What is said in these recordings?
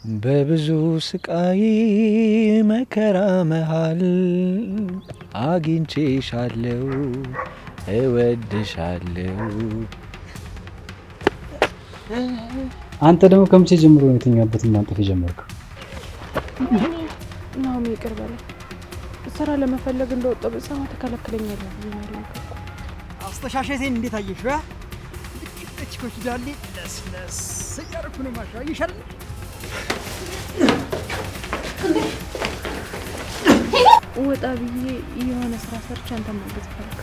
በብዙ ስቃይ መከራ መሃል አግኝቼሻለሁ እወድሻለሁ። አንተ ደግሞ ከምቼ ጀምሮ ነው የትኛበትን ማንጠፍ የጀመርከው? ነው ይቅር በለኝ። ስራ ለመፈለግ እንደወጣው በሰማ ተከለከለኛለህ ብዬ አስተሻሸቴን እንዴት አየሽ? እችኮች ዳሊ ለስለስ እያደረኩ ነው ማሻ ይሻል። ወጣ ብዬ የሆነ ስራ ሰርቼ አንተን ማገዝ ፈልግ።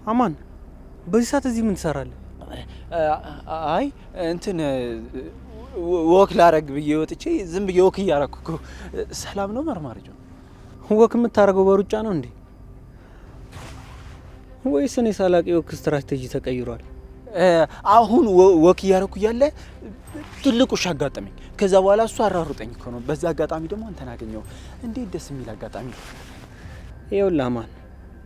አማን በዚህ ሰዓት እዚህ ምን ትሰራለህ? አይ እንትን ወክ ላረግ ብዬ ወጥቼ ዝም ብዬ ወክ እያረኩ እኮ። ሰላም ነው መርማሪጆ? ወክ የምታረገው በሩጫ ነው እንዴ? ወይስ እኔ ሳላቅ የወክ ስትራቴጂ ተቀይሯል? አሁን ወክ እያረኩ እያለ ትልቅ ውሻ አጋጠመኝ። ከዛ በኋላ እሱ አራሩጠኝ እኮ ነው። በዛ አጋጣሚ ደግሞ አንተን አገኘው። እንዴት ደስ የሚል አጋጣሚ ነው። ይኸውልህ አማን፣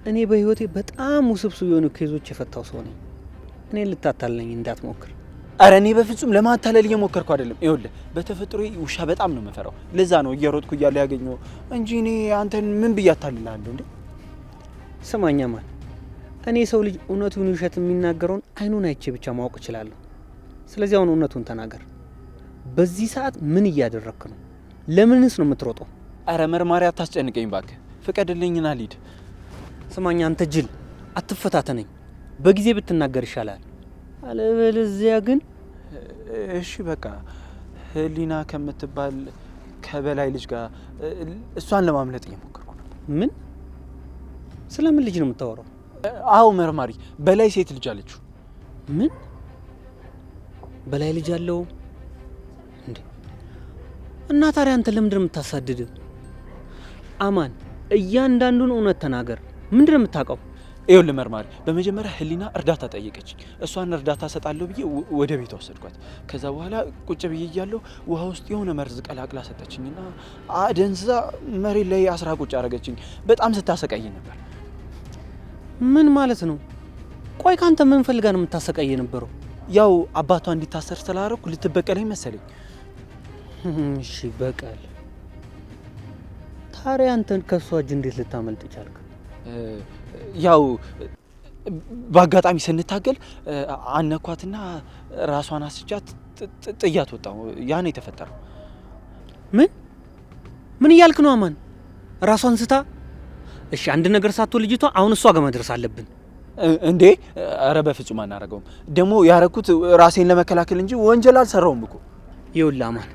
እኔ በህይወቴ በጣም ውስብስብ የሆኑ ኬዞች የፈታው ሰው ነኝ። እኔ ልታታለኝ እንዳትሞክር። አረ እኔ በፍጹም ለማታለል እየሞከርኩ አይደለም። ይኸውልህ በተፈጥሮ ውሻ በጣም ነው የምፈራው። ለዛ ነው እየሮጥኩ እያለ ያገኘው እንጂ እኔ አንተን ምን ብዬ አታልልሃለሁ እንዴ? ስማኝ አማን፣ እኔ ሰው ልጅ እውነቱን ውሸት የሚናገረውን አይኑን አይቼ ብቻ ማወቅ እችላለሁ። ስለዚህ አሁን እውነቱን ተናገር። በዚህ ሰዓት ምን እያደረክ ነው? ለምንስ ነው የምትሮጠው? አረ መርማሪ አታስጨንቀኝ እባክህ፣ ፍቀድልኝና ልሂድ። ስማኝ አንተ ጅል፣ አትፈታተነኝ። በጊዜ ብትናገር ይሻላል። አለበለዚያ ግን እሺ በቃ ህሊና ከምትባል ከበላይ ልጅ ጋር እሷን ለማምለጥ እየሞከርኩ ነው። ምን? ስለምን ልጅ ነው የምታወራው? አዎ መርማሪ፣ በላይ ሴት ልጅ አለችው። ምን? በላይ ልጅ አለው እንዴ? እና ታዲያ አንተ ለምንድን ነው የምታሳድድ? አማን፣ እያንዳንዱን እውነት ተናገር። ምንድን ነው የምታውቀው? ይኸውልህ መርማሪ፣ በመጀመሪያ ህሊና እርዳታ ጠየቀችኝ። እሷን እርዳታ ሰጣለሁ ብዬ ወደ ቤቷ ወሰድኳት። ከዛ በኋላ ቁጭ ብዬ እያለሁ ውሃ ውስጥ የሆነ መርዝ ቀላቅላ ሰጠችኝና አደንዝዛ መሬት ላይ አስራ ቁጭ አደረገችኝ። በጣም ስታሰቃይ ነበር። ምን ማለት ነው? ቆይ ካንተ ምን ፈልጋ ነው የምታሰቃይ የነበረው? ያው አባቷ እንዲታሰር ስላደረኩ ልትበቀለኝ መሰለኝ። እሺ በቀል። ታዲያ አንተን ከሷ እጅ እንዴት ልታመልጥ ቻልክ? ያው በአጋጣሚ ስንታገል አነኳትና ራሷን አስጫት ጥያት ወጣው። ያ ነው የተፈጠረው። ምን እያልክ ነው አማን? ራሷን ስታ? እሺ አንድ ነገር ሳትሆን ልጅቷ አሁን እሷ ጋር መድረስ አለብን እንዴ? አረ በፍጹም አናረገውም። ደግሞ ያረኩት ራሴን ለመከላከል እንጂ ወንጀል አልሰራውም እኮ። ይኸውልህ አማን፣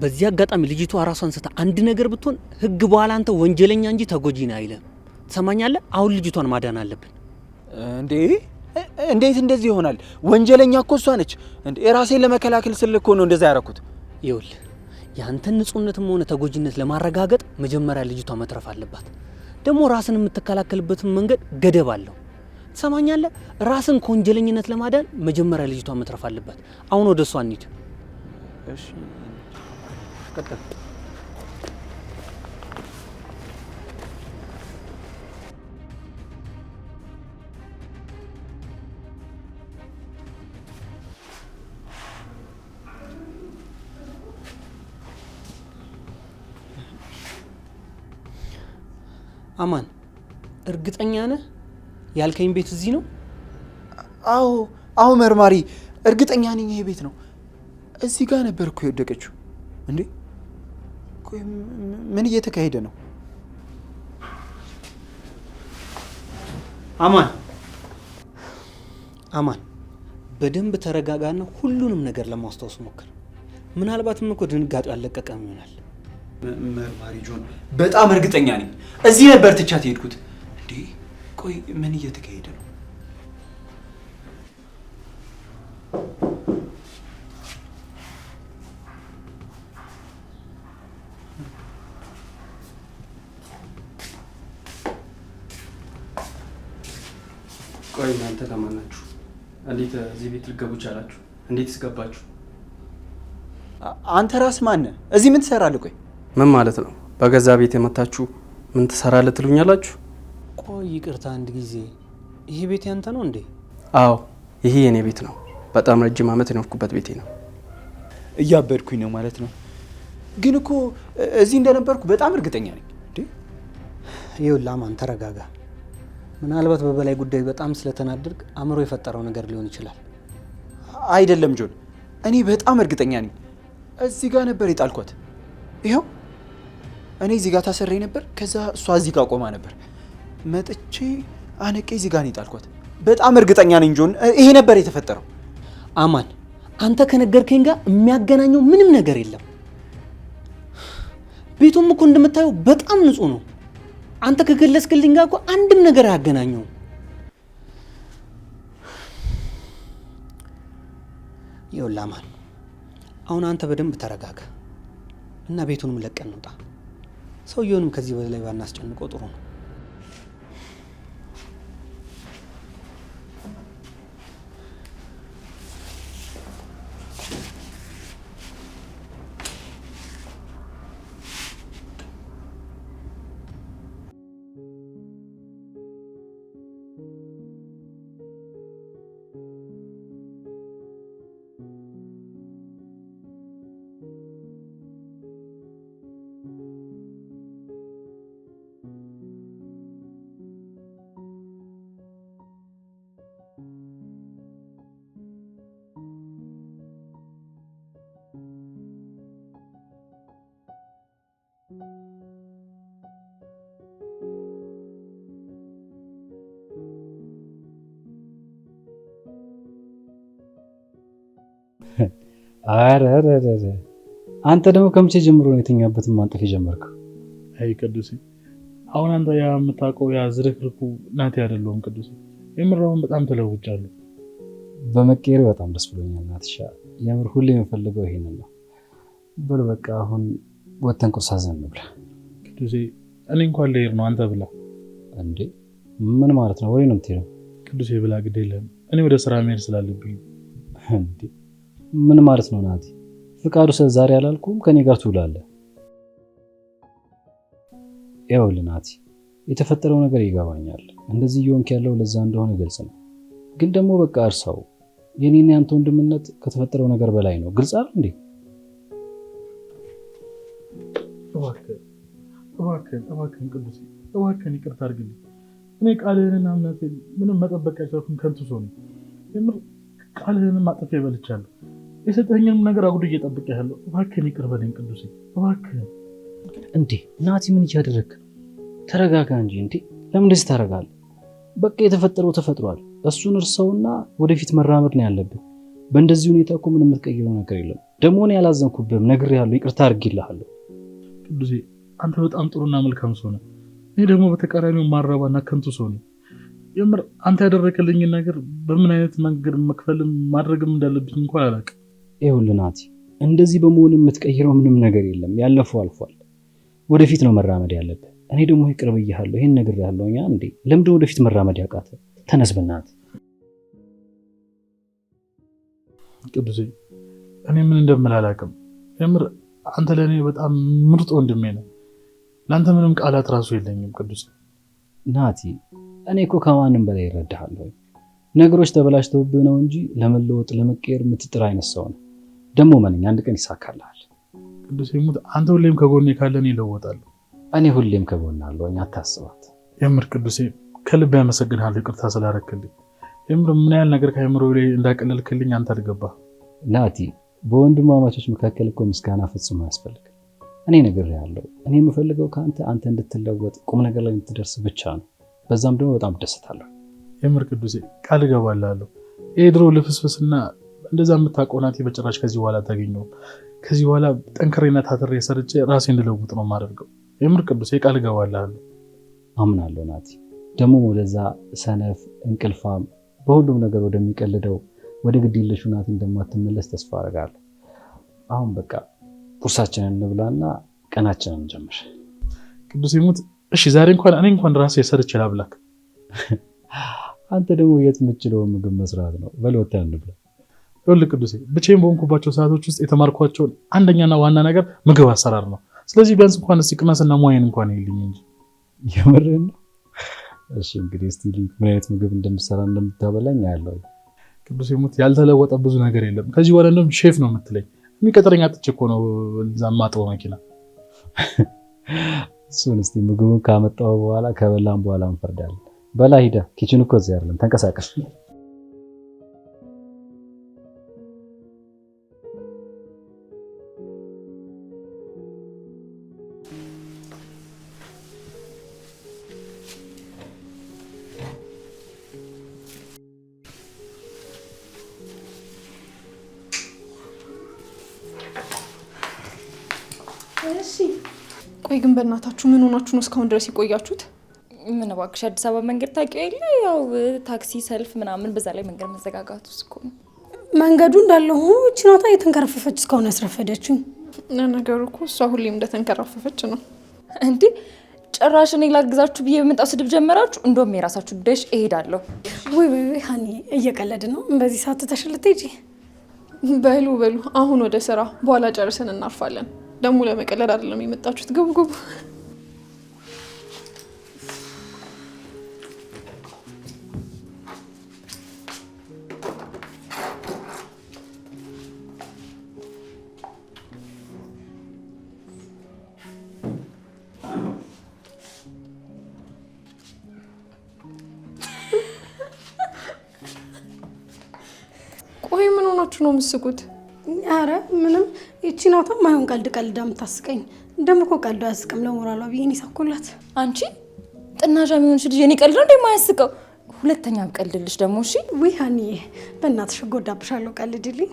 በዚህ አጋጣሚ ልጅቷ ራሷን ስታ አንድ ነገር ብትሆን ህግ በኋላ አንተ ወንጀለኛ እንጂ ተጎጂ ነህ አይልም። ትሰማኛለህ? አሁን ልጅቷን ማዳን አለብን። እንዴ እንዴት እንደዚህ ይሆናል? ወንጀለኛ እኮ እሷ ነች። እንዴ ራሴን ለመከላከል ስል እኮ ነው እንደዛ ያረኩት። ይኸውልህ ያንተን ንጹህነትም ሆነ ተጎጂነት ለማረጋገጥ መጀመሪያ ልጅቷ መትረፍ አለባት። ደግሞ ራስን የምትከላከልበትን መንገድ ገደብ አለው። ትሰማኛለህ? ራስን ከወንጀለኝነት ለማዳን መጀመሪያ ልጅቷ መትረፍ አለባት። አሁን ወደ እሷ እንሂድ። እሺ ቀጥል። አማን፣ እርግጠኛ ነህ ያልከኝ ቤት እዚህ ነው? አዎ መርማሪ፣ እርግጠኛ ነኝ ይሄ ቤት ነው። እዚህ ጋር ነበር እኮ የወደቀችው። እንዴ ቆይ ምን እየተካሄደ ነው? አማን በደንብ ተረጋጋና ሁሉንም ነገር ለማስታወስ ሞክር። ምናልባትም እኮ ድንጋጤው አለቀቀም ይሆናል። መርማሪ ጆን፣ በጣም እርግጠኛ ነኝ እዚህ ነበር ትቻት ሄድኩት። እንዴ ቆይ ምን እየተካሄደ ነው? ቆይ እናንተ ለማን ናችሁ? እንዴት እዚህ ቤት ልትገቡ ቻላችሁ? እንዴት ስገባችሁ? አንተ ራስ ማን ነህ? እዚህ ምን ትሰራለህ? ቆይ ምን ማለት ነው? በገዛ ቤት የመታችሁ ምን ትሰራለህ ትሉኛላችሁ? ቆይ ይቅርታ፣ አንድ ጊዜ ይሄ ቤት ያንተ ነው እንዴ? አዎ ይሄ የኔ ቤት ነው። በጣም ረጅም ዓመት የኖርኩበት ቤቴ ነው። እያበድኩኝ ነው ማለት ነው። ግን እኮ እዚህ እንደነበርኩ በጣም እርግጠኛ ነኝ። እንዴ ይኸውልህ አማን ተረጋጋ። ምናልባት በበላይ ጉዳይ በጣም ስለተናደድክ አእምሮ የፈጠረው ነገር ሊሆን ይችላል። አይደለም ጆን፣ እኔ በጣም እርግጠኛ ነኝ። እዚህ ጋር ነበር የጣልኳት። ይኸው እኔ እዚህ ጋር ታሰሬ ነበር። ከዛ እሷ እዚህ ጋር ቆማ ነበር። መጥቼ አነቄ እዚህ ጋር ነው የጣልኳት። በጣም እርግጠኛ ነኝ ጆን፣ ይሄ ነበር የተፈጠረው። አማን አንተ ከነገርከኝ ጋር የሚያገናኘው ምንም ነገር የለም። ቤቱም እኮ እንደምታየው በጣም ንጹህ ነው። አንተ ከገለጽክልኝ ጋር እኮ አንድም ነገር አያገናኘው። ይኸውልህ አማን፣ አሁን አንተ በደንብ ተረጋጋ እና ቤቱንም ለቀን እንውጣ። ሰውየውንም ከዚህ በላይ ባናስጨንቀው ጥሩ ነው። አረ አንተ ደግሞ ከምቼ ጀምሮ ነው የተኛበትን ማንጠፍ የጀመርከው? አይ ቅዱሴ፣ አሁን አንተ ያ የምታውቀው ያ ዝርክርኩ ናቲ አይደለሁም ቅዱሴ። የምራውን በጣም ተለውጫለሁ። በመቀየር በጣም ደስ ብሎኛል ናትሻ። የምር ሁሌ የምፈልገው ይሄንን ነው። በል በቃ አሁን ወተን ቁርስ አዘን እንብላ። ቅዱሴ፣ እኔ እንኳን ልሄድ ነው፣ አንተ ብላ። እንዴ ምን ማለት ነው? ወይ ነው የምትሄደው? ቅዱሴ ብላ፣ ግድ የለም እኔ ወደ ስራ መሄድ ስላለብኝ። እንዴ ምን ማለት ነው ናቲ? ፍቃዱ ዛሬ አላልኩም ከኔ ጋር ትውላለህ። ይኸውልህ ናቲ፣ የተፈጠረው ነገር ይገባኛል። እንደዚህ እየሆንክ ያለው ለዛ እንደሆነ ግልጽ ነው። ግን ደግሞ በቃ እርሳው። የኔና ያንተ ወንድምነት ከተፈጠረው ነገር በላይ ነው። ግልጽ አይደል እንዴ? እባክህን ቅዱሴ፣ እባክህን ይቅርታ አድርግልኝ። እኔ ቃልህንና እምነቴን ምንም መጠበቅ አይቻልኩም። ከንቱ ሰው ነኝ። የምር ቃልህንም አጥፌ በልቻለሁ። የሰጠኸኝንም ነገር አጉድዬ እጠብቅሃለሁ። እባክህን ይቅር በለኝ ቅዱሴ፣ እባክህን። እንዴ ናቲ ምን እያደረግህ ነው? ተረጋጋ እንጂ። እንዴ ለምን እንደዚህ ታደርጋለህ? በቃ የተፈጠረው ተፈጥሯል። እሱን እርሰውና ወደፊት መራመድ ነው ያለብን። በእንደዚህ ሁኔታ እኮ ምንም የምትቀይረው ነገር የለም። ደግሞ እኔ ያላዘንኩብህም ነግሬሃለሁ፣ ይቅርታ አድርጌልሃለሁ። ቅዱሴ አንተ በጣም ጥሩና መልካም ሰው ነህ። እኔ ደግሞ በተቃራኒው ማራባና ከንቱ ሰው ነኝ። የምር አንተ ያደረገልኝን ነገር በምን አይነት መንገድ መክፈልም ማድረግም እንዳለብኝ እንኳን አላውቅም። ይኸውልህ ናቲ፣ እንደዚህ በመሆን የምትቀይረው ምንም ነገር የለም። ያለፈው አልፏል። ወደፊት ነው መራመድ ያለብህ። እኔ ደግሞ ይቅር ብዬሃለሁ። ይሄን ነግሬሃለሁ። እኛ እንዴ ለምንድን ወደፊት መራመድ ያቃተ? ተነስ በእናትህ። ቅዱሴ እኔ ምን እንደምል አላውቅም። የምር አንተ ለእኔ በጣም ምርጥ ወንድሜ ነህ። ለአንተ ምንም ቃላት ራሱ የለኝም ቅዱሴ። ናቲ እኔ እኮ ከማንም በላይ ይረዳሃለሁ። ነገሮች ተበላሽተውብህ ነው እንጂ ለመለወጥ ለመቀየር የምትጥር አይነት ሰው ነው። ደግሞ ማንኛ አንድ ቀን ይሳካልሃል። ቅዱሴ ሙት፣ አንተ ሁሌም ከጎኔ ካለን ይለወጣሉ። እኔ ሁሌም ከጎን አለሁኝ፣ አታስባት። የምር ቅዱሴ ከልብ ያመሰግንሃለሁ ይቅርታ ስላደረክልኝ። የምር ምን ያህል ነገር ከአእምሮዬ ላይ እንዳቀለልክልኝ አንተ አልገባህ። ናቲ በወንድማማቾች መካከል እኮ ምስጋና ፍጹም አያስፈልግም። እኔ ነግሬሃለሁ። እኔ የምፈልገው አንተ እንድትለወጥ ቁም ነገር ላይ እንድትደርስ ብቻ ነው። በዛም ደግሞ በጣም ደስታለሁ። የምር ቅዱሴ ቃል እገባልሃለሁ። ይሄ ድሮ ልፍስፍስና እንደዛ የምታውቀው ናቲ በጭራሽ ከዚህ በኋላ አታገኘውም። ከዚህ በኋላ ጠንክሬና ታትሬ ሰርቼ ራሴ እንድለውጥ ነው የማደርገው። የምር ቅዱሴ ቃል እገባልሃለሁ። አምናለሁ ናቲ። ደግሞ ወደዛ ሰነፍ እንቅልፋም በሁሉም ነገር ወደሚቀልደው ወደ ግዴለሹ ናቲ እንደማትመለስ ተስፋ አደርጋለሁ። አሁን በቃ ቁርሳችንን እንብላና ቀናችንን እንጀምር። ቅዱሴ ሙት፣ እሺ ዛሬ እኔ እንኳን ራሴ ሰርቼ ላብላክ። አንተ ደግሞ የት የምችለው ምግብ መስራት ነው? በል ወጥተህ እንብላ። ይኸውልህ ቅዱሴ ብቻዬን በሆንኩባቸው ሰዓቶች ውስጥ የተማርኳቸውን አንደኛና ዋና ነገር ምግብ አሰራር ነው። ስለዚህ ቢያንስ እንኳን እስኪ ቅመስና ሙያዬን እንኳን ይልኝ እንጂ። የምርህን ነው? እሺ እንግዲህ እስቲ ምን አይነት ምግብ እንደምሰራ እንደምታበላኝ አያለሁ። ቅዱሴ ሙት ያልተለወጠ ብዙ ነገር የለም። ከዚህ በኋላ እንደውም ሼፍ ነው የምትለኝ። የሚቀጥረኝ አጥቼ እኮ ነው እዛ ማጥበው መኪና። እሱን እስቲ ምግቡን ካመጣው በኋላ ከበላን በኋላ እንፈርዳለን። በላ ሂዳ፣ ኪችን እኮ እዚህ አይደለም፣ ተንቀሳቀስ። ቆይ ግን በእናታችሁ ምን ሆናችሁ ነው እስካሁን ድረስ የቆያችሁት? ምን እባክሽ አዲስ አበባ መንገድ ታውቂው የለ ያው ታክሲ ሰልፍ ምናምን በዛ ላይ መንገድ መዘጋጋቱ እኮ ነው። መንገዱ እንዳለ ሆኖ እቺ ናታ የተንከረፈፈች እስካሁን ያስረፈደችኝ። ነገሩ እኮ እሷ ሁሌም እንደተንከረፈፈች ነው እንዴ። ጭራሽ እኔ ላግዛችሁ ብዬ በመጣው ስድብ ጀመራችሁ። እንደውም የራሳችሁ ጉዳይሽ እሄዳለሁ። ወይ ሀኒ እየቀለድ ነው በዚህ ሰዓት ተሽልተጂ። በሉ አሁን ወደ ስራ፣ በኋላ ጨርሰን እናርፋለን። ደግሞ ለመቀለድ አይደለም የመጣችሁት። ግቡ ግቡ። ቆይ ምን ሆናችሁ ነው የምትስቁት? አረ ምንም እቺ ናታ ማይሆን ቀልድ ቀልዳ የምታስቀኝ። እንደም እኮ ቀልዱ አያስቅም ለሞራሏ ብዬ ነው ሳኮላት። አንቺ ጥናሻ የሚሆንሽ ልጅ የኔ ቀልድ ነው እንደማያስቀው። ሁለተኛ ቀልድልሽ ደግሞ እሺ። ወይ ሀኒዬ በእናትሽ ጎዳብሻለሁ፣ ቀልድልኝ።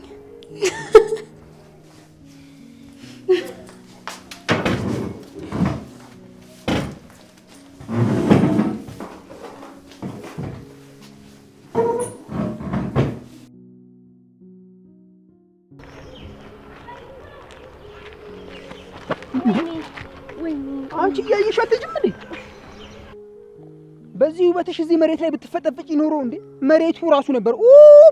አንቺ እያየሽ አትሄጂም እንዴ? በዚህ ውበትሽ እዚህ መሬት ላይ ብትፈጠፍጪ ኖሮ እንዴ መሬቱ ራሱ ነበር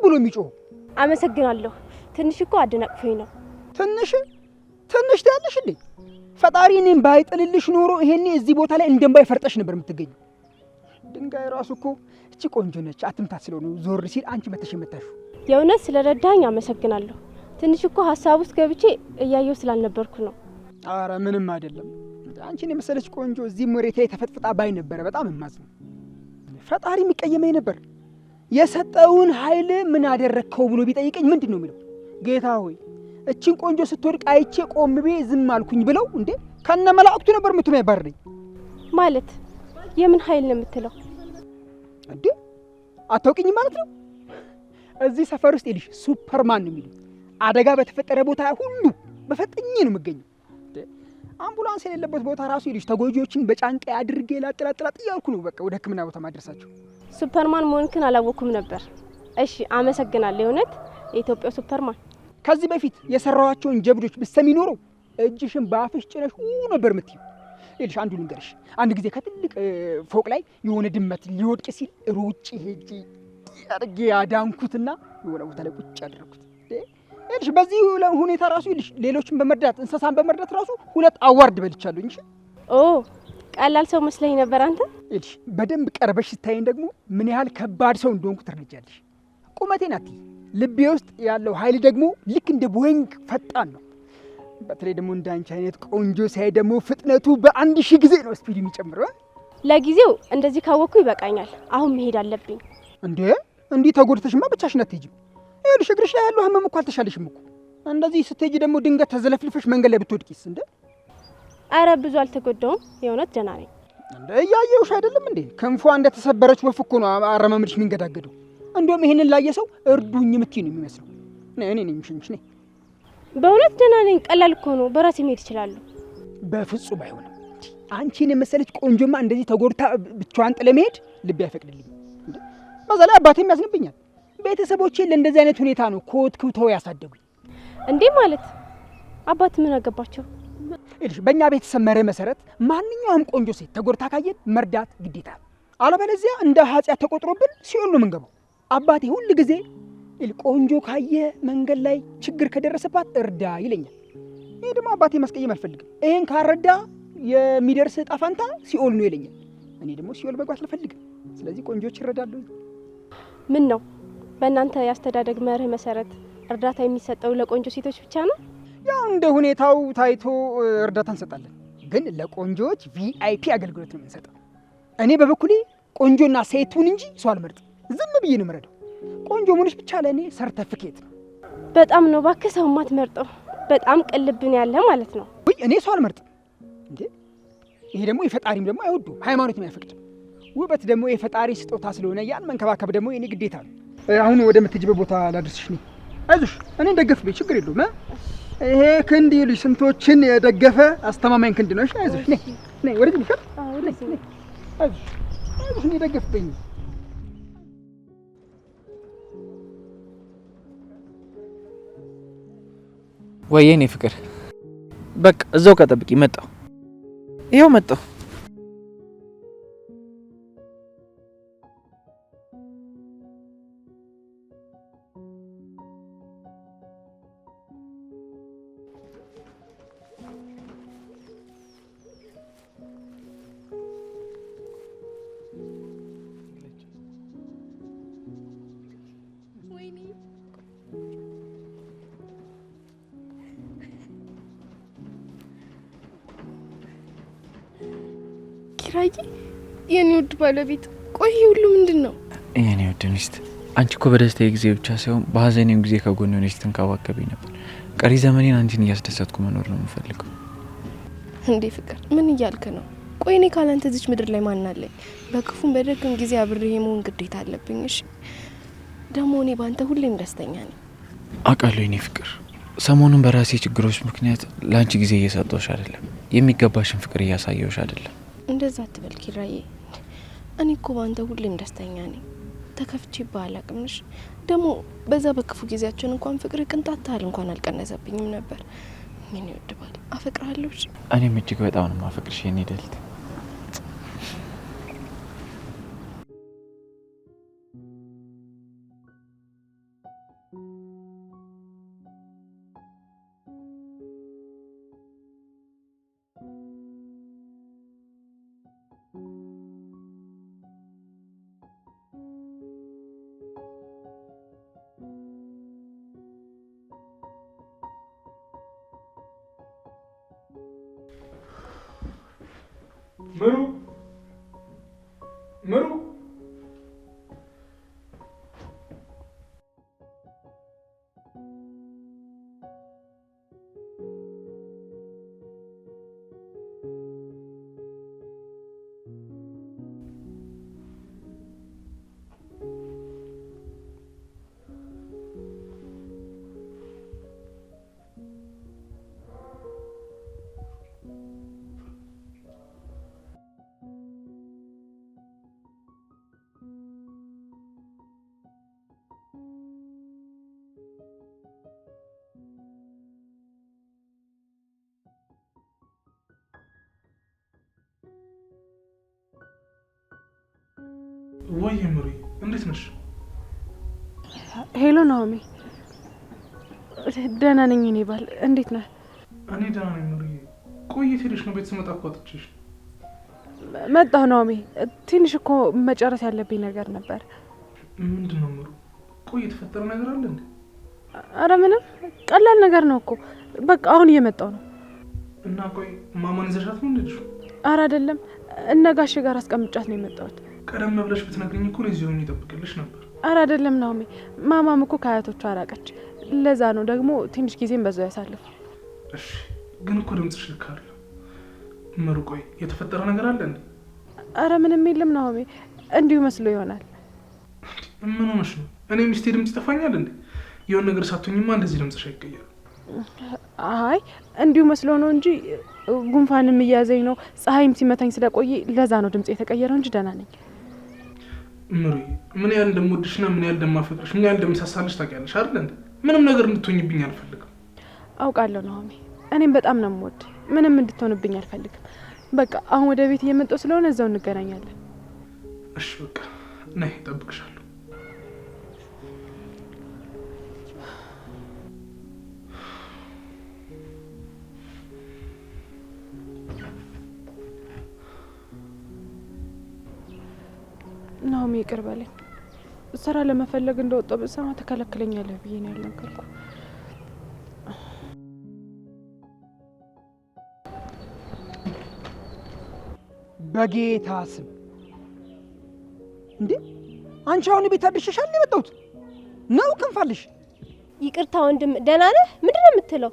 ብሎ የሚጮህ። አመሰግናለሁ። ትንሽ እኮ አደናቅፎኝ ነው። ትንሽ ትያለሽ እንዴ? ፈጣሪ እኔን ባይጥልልሽ ኖሮ ይሄኔ እዚህ ቦታ ላይ እንደምባይ ፈርጠሽ ነበር የምትገኘው። ድንጋይ ራሱ እኮ እቺ ቆንጆ ነች አትምታት ስለሆነ ዞር ሲል አንቺ መተሽ መታሹ። የእውነት ስለረዳኝ አመሰግናለሁ። ትንሽ እኮ ሀሳብ ውስጥ ገብቼ እያየሁ ስላልነበርኩ ነው። አረ ምንም አይደለም። አንቺን የመሰለች ቆንጆ እዚህ መሬት ላይ ተፈጥፍጣ ባይ ነበረ በጣም የማዝነው። ፈጣሪ የሚቀየመኝ ነበር። የሰጠውን ኃይል ምን አደረከው ብሎ ቢጠይቀኝ ምንድን ነው የሚለው? ጌታ ሆይ እቺን ቆንጆ ስትወድቅ አይቼ ቆም ብዬ ዝም አልኩኝ ብለው እንዴ ከነ መላእክቱ ነበር ምትም ያባረረኝ። ማለት የምን ኃይል ነው የምትለው? እንዴ አታውቂኝ ማለት ነው? እዚህ ሰፈር ውስጥ ይልሽ ሱፐርማን ነው የሚሉት። አደጋ በተፈጠረ ቦታ ሁሉ በፈጠኝ ነው የምገኘው። አምቡላንስ የሌለበት ቦታ ራሱ ይልሽ ተጎጂዎችን በጫንቃ አድርጌ ላጥላጥላጥ እያልኩ ነው በቃ ወደ ሕክምና ቦታ ማድረሳቸው። ሱፐርማን መሆንክን አላወኩም ነበር። እሺ አመሰግናለሁ። የእውነት የኢትዮጵያ ሱፐርማን። ከዚህ በፊት የሰራኋቸውን ጀብዶች ብትሰሚ ኖሮ እጅሽን በአፍሽ ጭነሽ ነበር የምትይው። ይልሽ አንዱ ልንገርሽ፣ አንድ ጊዜ ከትልቅ ፎቅ ላይ የሆነ ድመት ሊወድቅ ሲል ሩጭ ሄጄ አድርጌ አዳንኩትና የሆነ ቦታ ላይ ቁጭ አደረኩት። ይልሽ በዚህ ሁኔታ ራሱ ይልሽ ሌሎችን በመርዳት እንስሳን በመርዳት ራሱ 2 አዋርድ በልቻለሁ እንጂ። ቀላል ሰው መስለኝ ነበር አንተ። ይልሽ በደንብ ቀርበሽ ስታይን ደግሞ ምን ያህል ከባድ ሰው እንደሆንኩ ትረጃለሽ። ቁመቴን አትይ፣ ልቤ ውስጥ ያለው ኃይል ደግሞ ልክ እንደ ቦይንግ ፈጣን ነው። በተለይ ደግሞ እንዳንቺ አይነት ቆንጆ ሳይ ደግሞ ፍጥነቱ በ1000 ጊዜ ነው ስፒድ የሚጨምረው። ለጊዜው እንደዚህ ካወቅኩ ይበቃኛል። አሁን መሄድ አለብኝ። እንዴ እንዲህ ተጎድተሽማ ብቻሽን አትሄጂም። ይኸውልሽ እግርሽ ላይ ያለው ህመም እኮ አልተሻለሽም እኮ። እንደዚህ ስትሄጂ ደግሞ ድንገት ተዘለፍልፈሽ መንገድ ላይ ብትወድቂስ እንዴ? አረ ብዙ አልተጎዳውም። የእውነት ደህና ነኝ። እንዴ እያየሁሽ አይደለም እንዴ? ክንፏ እንደተሰበረች ወፍ እኮ ነው አረማመድሽ የሚንገዳገደው። እንደውም ይሄንን ላየ ሰው እርዱኝ የምትይ ነው የሚመስለው። እኔ ነኝ ምሽንሽ ነኝ። በእውነት ደህና ነኝ። ቀላል እኮ ነው። በራሴ መሄድ እችላለሁ። በፍጹም አይሆንም። አንቺን የመሰለች ቆንጆማ እንደዚህ ተጎድታ ብቻዋን ጥለ መሄድ ልቤ አይፈቅድልኝም። በዛ ላይ አባቴም ያዝንብኛል። ቤተሰቦቼ ለእንደዚህ አይነት ሁኔታ ነው ኮትኩተው ያሳደጉኝ። እንዴ ማለት አባት ምን አገባቸው? እልሽ በእኛ ቤተሰብ መርህ መሰረት ማንኛውም ቆንጆ ሴት ተጎድታ ካየን መርዳት ግዴታ። አለበለዚያ እንደ ኃጢአት ተቆጥሮብን ሲኦል ነው የምንገባው። አባቴ ሁል ጊዜ ቆንጆ ካየ መንገድ ላይ ችግር ከደረሰባት እርዳ ይለኛል። ይሄ ደግሞ አባቴ ማስቀየም አልፈልግም። ይሄን ካረዳ የሚደርስ ዕጣ ፈንታ ሲኦል ነው ይለኛል። እኔ ደግሞ ሲኦል መግባት አልፈልግም። ስለዚህ ቆንጆች ይረዳሉ። ምን ነው በእናንተ የአስተዳደግ መርህ መሰረት እርዳታ የሚሰጠው ለቆንጆ ሴቶች ብቻ ነው? ያው እንደ ሁኔታው ታይቶ እርዳታ እንሰጣለን፣ ግን ለቆንጆች ቪአይፒ አገልግሎት ነው የምንሰጠው። እኔ በበኩሌ ቆንጆና ሴቱን እንጂ ሰው አልመርጥም። ዝም ብዬ ነው የምረዳው። ቆንጆ መሆንሽ ብቻ ለእኔ ሰርተፍኬት ነው። በጣም ነው እባክህ ሰው ማትመርጠው። በጣም ቅልብን ያለ ማለት ነው። ወይ እኔ ሰው አልመርጥም እንዴ? ይሄ ደግሞ የፈጣሪም ደግሞ አይወዱም፣ ሃይማኖትም አይፈቅድም። ውበት ደግሞ የፈጣሪ ስጦታ ስለሆነ ያን መንከባከብ ደግሞ የኔ ግዴታ ነው። አሁን ወደ ምትጅበት ቦታ ላድርስሽ ነኝ። አይዞሽ፣ እኔን ደግፍብኝ፣ ችግር የለውም። ይሄ ክንድ ይሉሽ ስንቶችን የደገፈ አስተማማኝ ክንድ ነው። እሺ አይዞሽ፣ ነይ ነይ፣ ወደ ልጅ አይዞሽ፣ አይዞሽ፣ እኔ ደግፍብኝ። ወይ የኔ ፍቅር፣ በቃ እዛው ከጠብቂ፣ መጣሁ። ይኸው መጣሁ። ኪራዬ የኔ ውድ ባለቤት፣ ቆይ ሁሉ ምንድን ነው? የኔ ውድ ሚስት፣ አንቺ እኮ በደስታዬ ጊዜ ብቻ ሳይሆን በሀዘኔም ጊዜ ከጎኔ ሆነሽ ትንከባከቢኝ ነበር። ቀሪ ዘመኔን አንቺን እያስደሰትኩ መኖር ነው የምፈልገው። እንዴ ፍቅር፣ ምን እያልክ ነው? ቆይ እኔ ካላንተ እዚች ምድር ላይ ማን አለኝ? በክፉም በደግም ጊዜ አብሬህ መሆን ግዴታ አለብኝ። እሺ ደግሞ እኔ ባንተ ሁሌም ደስተኛ ነኝ። አውቃለሁ የኔ ፍቅር፣ ሰሞኑን በራሴ ችግሮች ምክንያት ለአንቺ ጊዜ እየሰጠሁሽ አይደለም፣ የሚገባሽን ፍቅር እያሳየሁሽ አይደለም። እንደዛ አትበል ኪራዬ፣ እኔ እኮ ባንተ ሁሌም ደስተኛ ነኝ። ተከፍቼ ባላቅምሽ ደግሞ በዛ በክፉ ጊዜያችን እንኳን ፍቅር ቅንጣት ታህል እንኳን አልቀነሰብኝም ነበር። ምን ይወድባል፣ አፈቅራለሁ። እኔም እጅግ በጣም ነው የማፈቅርሽ የኔ ደልት። ምሩ ምሩ፣ ወይ ምሩ፣ እንዴት ነሽ? ሄሎ ናኦሚ፣ ደህና ነኝ። እኔ ባል እንዴት ነህ? እኔ ደህና ነኝ ምሩ። ቆይ የት ሄደሽ ነው? ቤት ስመጣ እኮ አጥቼሽ መጣሁ ናኦሚ። ትንሽ እኮ መጨረስ ያለብኝ ነገር ነበር። ምንድን ነው ምሩ? ቆይ የተፈጠረ ነገር አለ እንዴ? አረ ምንም፣ ቀላል ነገር ነው እኮ። በቃ አሁን እየመጣሁ ነው። እና ቆይ ማማን ይዘሻት ነው እንዴ? አረ አይደለም፣ እነ ጋሼ ጋር አስቀምጫት ነው የመጣሁት። ቀደም ብለሽ ብትነግሪኝ እኮ እዚህ ሆኜ እጠብቅልሽ ነበር። አረ አይደለም ናኦሚ፣ ማማም እኮ ከአያቶቿ አራቀች። ለዛ ነው ደግሞ ትንሽ ጊዜም በዛው ያሳልፉ። እሺ፣ ግን እኮ ድምፅሽ ልክ አይደለም ምሩ። ቆይ የተፈጠረ ነገር አለ እንዴ? አረ ምንም የለም ናኦሚ፣ እንዲሁ መስሎ ይሆናል። ምን ሆነሽ ነው? እኔ ሚስቴ ድምፅ ይጠፋኛል እንዴ? የሆነ ነገር ሳትሆኝማ እንደዚህ ድምፅሽ አይቀየርም። አይ እንዲሁ መስሎ ነው እንጂ ጉንፋንም እያዘኝ ነው፣ ፀሐይም ሲመታኝ ስለቆየ ለዛ ነው ድምጽ የተቀየረው እንጂ ደህና ነኝ። ምሩ፣ ምን ያህል እንደምወድሽና ምን ያህል እንደማፈቅርሽ ምን ያህል እንደምሳሳልሽ ታውቂያለሽ አይደል እንዴ? ምንም ነገር እንድትሆኝብኝ አልፈልግም። አውቃለሁ ናኦሚ፣ እኔም በጣም ነው የምወድ። ምንም እንድትሆንብኝ አልፈልግም። በቃ አሁን ወደ ቤት እየመጣሁ ስለሆነ እዛው እንገናኛለን። እሺ በቃ ነይ፣ እጠብቅሻለሁ። ናሆም ይቅር በለኝ። ስራ ለመፈለግ እንደወጣሁ ብሰማ ተከለክለኛለህ ብዬ ነው ያልነገርኩህ። በጌታ ስም እንዴ! አንቺ አሁን ቤት አድርሸሻል ነው የመጣሁት ነው? ክንፋልሽ? ይቅርታ ወንድም፣ ደህና ነህ? ምንድን ነው የምትለው?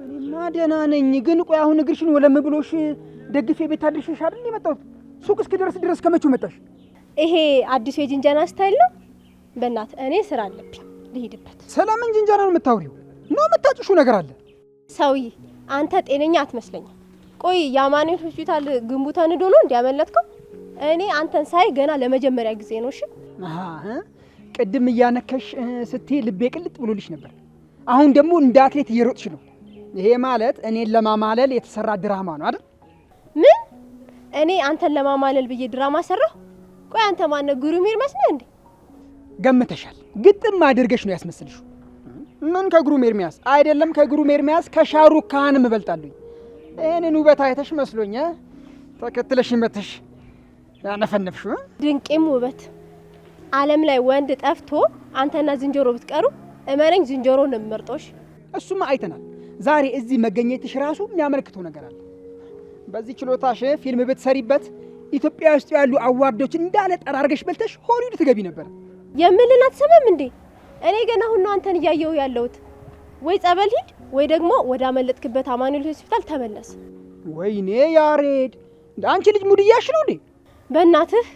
እኔማ ደህና ነኝ፣ ግን ቆይ አሁን እግርሽን ወለም ብሎሽ ደግፌ ቤት አድርሸሻል ነው የመጣሁት። ሱቅ እስክደርስ ድረስ ከመቼው መጣሽ? ይሄ አዲሱ የጅንጀና ስታይል ነው? በእናትህ እኔ ስራ አለብኝ ልሂድበት። ስለምን ጅንጀና ነው የምታወሪው? ነው የምታጭሹ ነገር አለ? ሰውዬ አንተ ጤነኛ አትመስለኝም። ቆይ የአማኑኤል ሆስፒታል ግንቡ ተንዶ ነው እንዲያመለጥከው? እኔ አንተን ሳይ ገና ለመጀመሪያ ጊዜ ነው። እሺ ቅድም እያነከሽ ስትይ ልቤ ቅልጥ ብሎልሽ ነበር። አሁን ደግሞ እንደ አትሌት እየሮጥሽ ነው። ይሄ ማለት እኔን ለማማለል የተሰራ ድራማ ነው አይደል? ምን? እኔ አንተን ለማማለል ብዬ ድራማ ሰራሁ? ቆይ አንተ ማነው? ግሩም ኤርሚያስ ነህ እንዴ? ገምተሻል። ግጥም አድርገሽ ነው ያስመስልሽ። ምን ከግሩም ኤርሚያስ አይደለም፣ ከግሩም ኤርሚያስ ከሻሩክ ካህንም እበልጣለሁ። እኔን ውበት አይተሽ መስሎኝ ተከትለሽ መተሽ ያነፈነፍሽ። ድንቄም ውበት ዓለም ላይ ወንድ ጠፍቶ አንተና ዝንጀሮ ብትቀሩ እመነኝ ዝንጀሮ ነው የምመርጦሽ። እሱማ አይተናል። ዛሬ እዚህ መገኘትሽ ራሱ የሚያመለክተው ነገር አለ። በዚህ ችሎታሽ ፊልም ብትሰሪበት ኢትዮጵያ ውስጥ ያሉ አዋርዶችን እንዳለ ጠራርገሽ በልተሽ ሆሊውድ ትገቢ ነበር። የምልን አትሰማም እንዴ? እኔ ገና አሁን ነው አንተን እያየሁ ያለሁት። ወይ ጸበል ሂድ ወይ ደግሞ ወደ አመለጥክበት አማኑኤል ሆስፒታል ተመለስ። ወይኔ ያሬድ፣ እንደ አንቺ ልጅ ሙድ እያልሽ ነው እንዴ? በእናትህ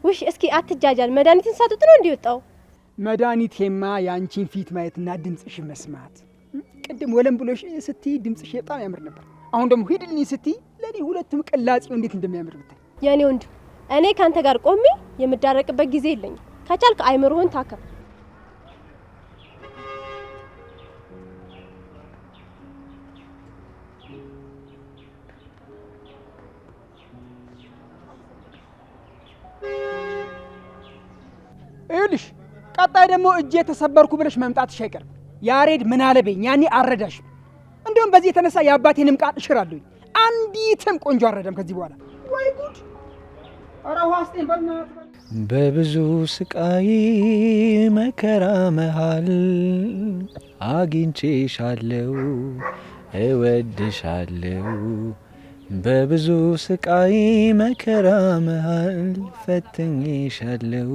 ውሽ፣ እስኪ አትጃጃል። መድኃኒትን ሳትጥ ነው እንዲወጣው? መድኃኒቴማ የአንቺን ፊት ማየትና ድምጽሽ መስማት። ቅድም ወለም ብሎሽ ስትይ ድምጽሽ በጣም ያምር ነበር። አሁን ደግሞ ሂድልኝ ስትይ ለኔ ሁለቱም ቅላጼው እንዴት እንደሚያምር ብታይ። የኔ ወንድ፣ እኔ ካንተ ጋር ቆሜ የምዳረቅበት ጊዜ የለኝም። ከቻልክ አይምሮህን ታከም። ይኸውልሽ ቀጣይ ደግሞ እጄ ተሰበርኩ ብለሽ መምጣትሽ አይቀርም። ያሬድ ምን አለበኝ ያኔ አረዳሽም። እንደውም በዚህ የተነሳ የአባቴንም ቃል እሽራለሁ። አንዲትም ቆንጆ አረዳም ከዚህ በኋላ። ወይ ጉድ! ኧረ ዋስጤን በእናትህ። በብዙ ስቃይ መከራ መሃል አግኝቼሻለሁ፣ እወድሻለሁ። በብዙ ስቃይ መከራ መሃል ፈትኜሻለሁ፣